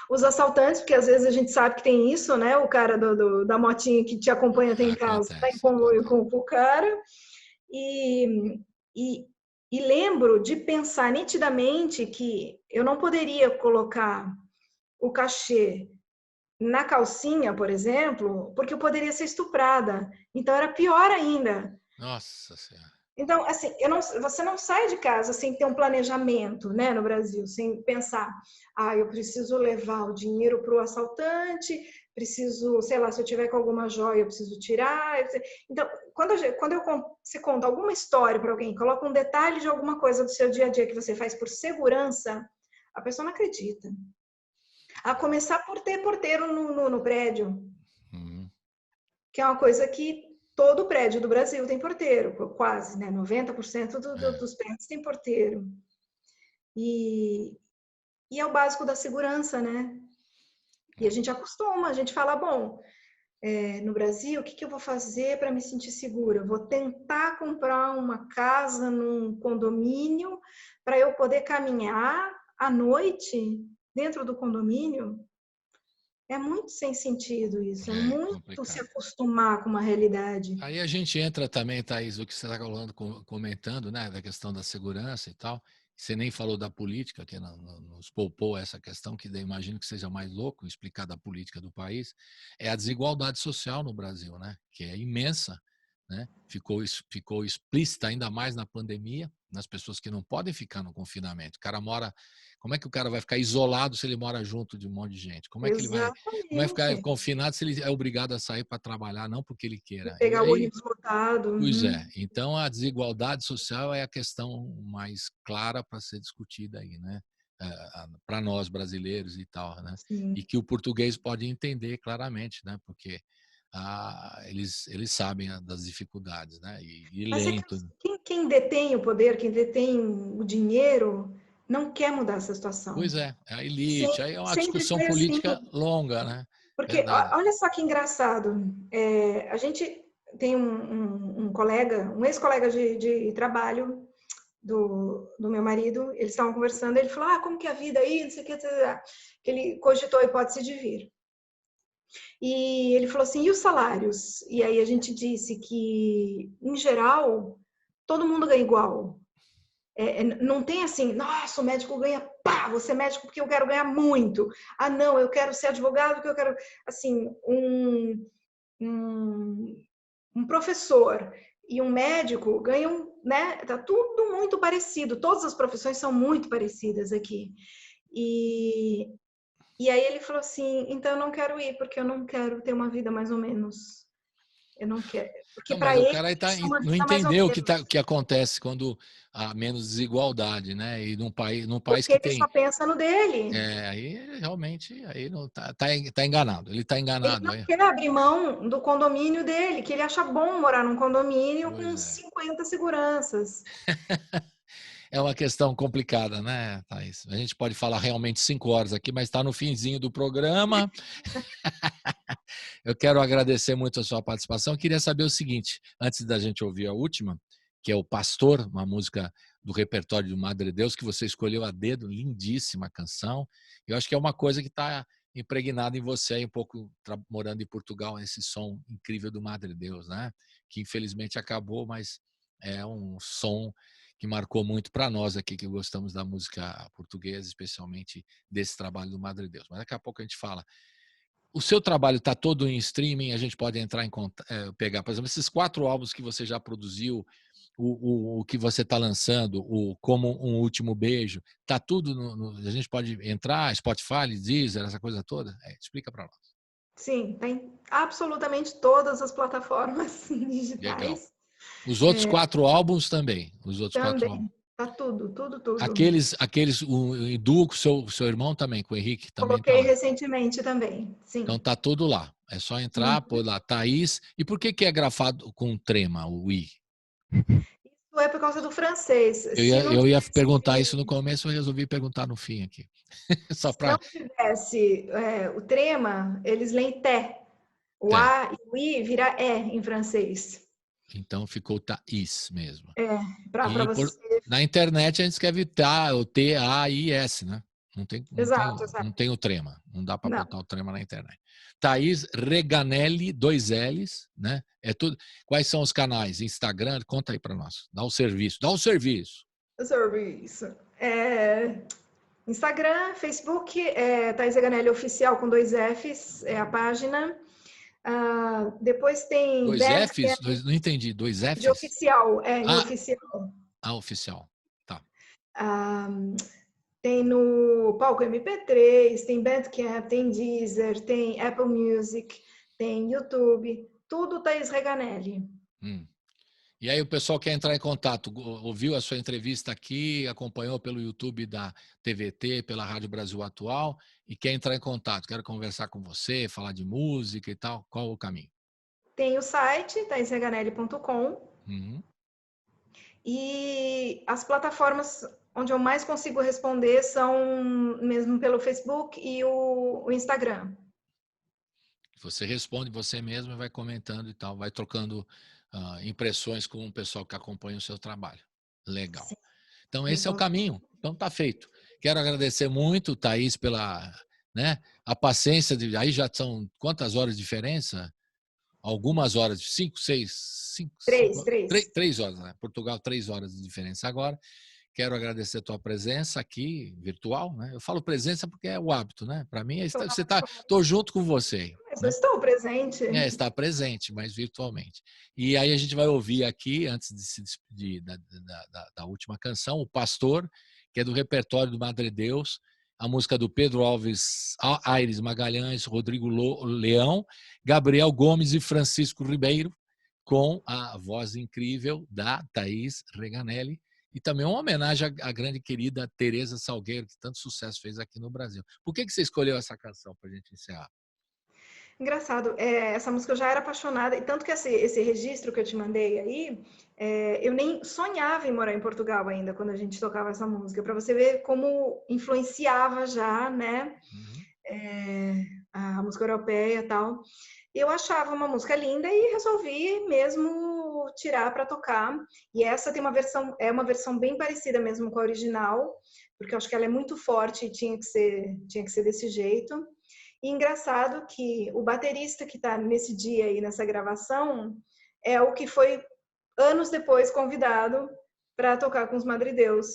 os assaltantes, porque às vezes a gente sabe que tem isso, né? O cara da motinha que te acompanha até em casa está em conluio com o cara. E lembro de pensar nitidamente que eu não poderia colocar o cachê na calcinha, por exemplo, porque eu poderia ser estuprada. Então era pior ainda. Nossa Senhora. Então, assim, você não sai de casa sem ter um planejamento, né, no Brasil, sem pensar, eu preciso levar o dinheiro para o assaltante, preciso, sei lá, se eu tiver com alguma joia, eu preciso tirar. Então, quando você conta alguma história para alguém, coloca um detalhe de alguma coisa do seu dia a dia que você faz por segurança, a pessoa não acredita. A começar por ter porteiro no prédio, que é uma coisa que todo prédio do Brasil tem porteiro, quase, né? 90% dos prédios tem porteiro. E é o básico da segurança, né? E a gente acostuma, a gente fala, bom, no Brasil, o que eu vou fazer para me sentir segura? Eu vou tentar comprar uma casa num condomínio para eu poder caminhar à noite dentro do condomínio. É muito sem sentido isso, é muito complicado. Se acostumar com uma realidade. Aí a gente entra também, Thaís, o que você está comentando, né, da questão da segurança e tal. Você nem falou da política, que nos poupou essa questão, que eu imagino que seja mais louco explicar da política do país. É a desigualdade social no Brasil, né, que é imensa, né? Ficou explícita ainda mais na pandemia, nas pessoas que não podem ficar no confinamento. O cara mora... Como é que o cara vai ficar isolado se ele mora junto de um monte de gente? Como é que ele vai ficar confinado se ele é obrigado a sair para trabalhar, não porque ele queira? Pegar o ônibus lotado. Pois é. Então, a desigualdade social é a questão mais clara para ser discutida aí, né? para nós brasileiros e tal, né? Sim. E que o português pode entender claramente, né? Porque eles sabem das dificuldades, né? E Mas é lento. que quem detém o poder, quem detém o dinheiro, não quer mudar essa situação. Pois é a elite. Aí é uma Sempre discussão foi assim. política longa, né? Porque Verdade. olha só que engraçado. A gente tem um colega, um ex-colega de trabalho do meu marido. Eles estavam conversando. Ele falou: como que é a vida aí? Não sei o que. Que ele cogitou a hipótese de vir. E ele falou assim: e os salários? E aí a gente disse que, em geral, todo mundo ganha igual. Não tem assim, nossa, o médico ganha, pá, você é médico porque eu quero ganhar muito. Ah, não, eu quero ser advogado porque eu quero, assim, um professor e um médico ganham, né? Tá tudo muito parecido, todas as profissões são muito parecidas aqui. E aí ele falou assim, então eu não quero ir porque eu não quero ter uma vida mais ou menos. Eu não quero, porque Não, mas para o ele cara isso é uma não vida mais ou entendeu menos. o que acontece quando há menos desigualdade, né? E num país Porque que ele tem. só pensa no dele. Aí realmente aí não tá enganado. Ele está Ele enganado. não Aí. quer abrir mão do condomínio dele, que ele acha bom morar num condomínio Pois com é. 50 seguranças. É uma questão complicada, né, Thaís? A gente pode falar realmente 5 horas aqui, mas está no finzinho do programa. Eu quero agradecer muito a sua participação. Eu queria saber o seguinte, antes da gente ouvir a última, que é o Pastor, uma música do repertório do Madre Deus, que você escolheu a dedo, lindíssima canção. Eu acho que é uma coisa que está impregnada em você aí, um pouco morando em Portugal, esse som incrível do Madre Deus, né? Que infelizmente acabou, mas é um som que marcou muito para nós aqui que gostamos da música portuguesa, especialmente desse trabalho do Madre Deus. Mas daqui a pouco a gente fala. O seu trabalho está todo em streaming, a gente pode entrar em pegar, por exemplo, esses 4 álbuns que você já produziu, o que você está lançando, o Como um Último Beijo, está tudo a gente pode entrar, Spotify, Deezer, essa coisa toda? Explica para nós. Sim, tem absolutamente todas as plataformas Legal. digitais Os outros 4 álbuns também, os outros 4 álbuns. também. Tá tudo, tudo, tudo. Aqueles o duo com seu irmão também, com o Henrique, também está Coloquei lá. recentemente também, Então sim. tá tudo lá. É só entrar, Uhum. pôr lá, Thaís. E por que é grafado com trema, o I? Isso é por causa do francês. Eu ia perguntar isso no começo, eu resolvi perguntar no fim aqui. Só Se não para. tivesse o trema, eles leem té. O É, A e o I vira E em francês. então ficou Thaís mesmo. Para E você. na internet a gente escreve o T-A-I-S, né? Exato, Não exato. tem o trema. Não dá para Não. botar o trema na internet. Thaís Reganelli, 2 L's, né? É tudo. Quais são os canais? Instagram? Conta aí para nós. Dá o serviço. Dá o serviço. Serviço. Instagram, Facebook, Thaís Reganelli Oficial com 2 Fs, é a página. Depois tem 2 Fs? Bandcamp Não entendi. 2 de Fs? oficial, em Ah, oficial. oficial. Tá. Tem no Palco MP3, tem Bandcamp, tem Deezer, tem Apple Music, tem YouTube, tudo Thaís Reganelli. E aí o pessoal quer entrar em contato, ouviu a sua entrevista aqui, acompanhou pelo YouTube da TVT, pela Rádio Brasil Atual e quer entrar em contato, quero conversar com você, falar de música e tal, qual o caminho? Tem o site, thaisreganelli.com, Uhum. e as plataformas onde eu mais consigo responder são mesmo pelo Facebook e o Instagram. Você responde você mesmo e vai comentando e tal, vai trocando impressões com o pessoal que acompanha o seu trabalho. Legal. Sim, Então esse é o caminho. Então tá feito. Quero agradecer muito, Thaís, pela, né, a paciência. Aí já são quantas horas de diferença? Algumas horas, 5, 6, 5, 3. 3 horas, né? Portugal, 3 horas de diferença agora. Quero agradecer a tua presença aqui, virtual, né? Eu falo presença porque é o hábito, né? Para mim, estou junto com você, Mas eu né? estou presente. Está presente, mas virtualmente. E aí a gente vai ouvir aqui, antes de se despedir da última canção, o Pastor, que é do repertório do Madre Deus, a música do Pedro Alves Aires Magalhães, Rodrigo Leão, Gabriel Gomes e Francisco Ribeiro, com a voz incrível da Thaís Reganelli, E também uma homenagem à grande querida Teresa Salgueiro, que tanto sucesso fez aqui no Brasil. Por que você escolheu essa canção para a gente encerrar? Engraçado, essa música eu já era apaixonada, e tanto que esse registro que eu te mandei aí, eu nem sonhava em morar em Portugal ainda, quando a gente tocava essa música, para você ver como influenciava já, né, a música europeia e tal. Eu achava uma música linda e resolvi mesmo tirar para tocar. E essa tem uma versão bem parecida mesmo com a original, porque eu acho que ela é muito forte e tinha que ser desse jeito. E engraçado que o baterista que está nesse dia aí, nessa gravação, é o que foi anos depois convidado para tocar com os Madrideus.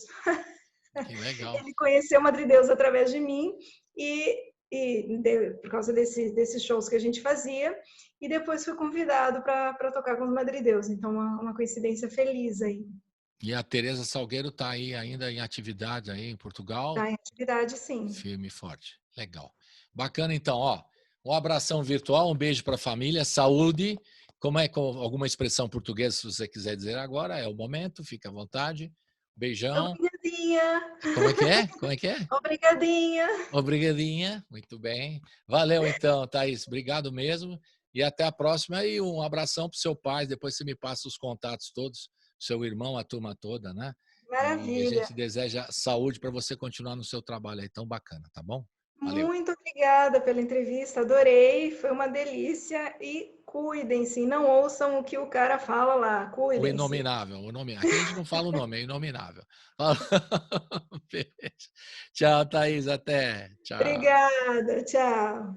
Que legal. Ele conheceu Madrideus através de mim por causa desses shows que a gente fazia, e depois foi convidado para tocar com os Madrideus. Então, uma coincidência feliz aí. E a Teresa Salgueiro está aí ainda em atividade aí em Portugal? Está em atividade, sim. Firme e forte. Legal. Bacana, então, ó. Um abração virtual, um beijo para a família, saúde. Como é com alguma expressão portuguesa, se você quiser dizer agora, é o momento, fica à vontade. Beijão. Obrigadinha. Como é que é? Como é que é? Obrigadinha. Obrigadinha. Muito bem. Valeu, então, Thaís. Obrigado mesmo. E até a próxima. E um abração para o seu pai. Depois você me passa os contatos todos, seu irmão, a turma toda, né? Maravilha. E a gente deseja saúde para você continuar no seu trabalho aí tão bacana, tá bom? Valeu. Muito obrigada pela entrevista, adorei, foi uma delícia e cuidem-se, não ouçam o que o cara fala lá, cuidem-se. O inominável, o nome. Aqui a gente não fala o nome, é inominável. Tchau, Thaís, até. Tchau. Obrigada, tchau.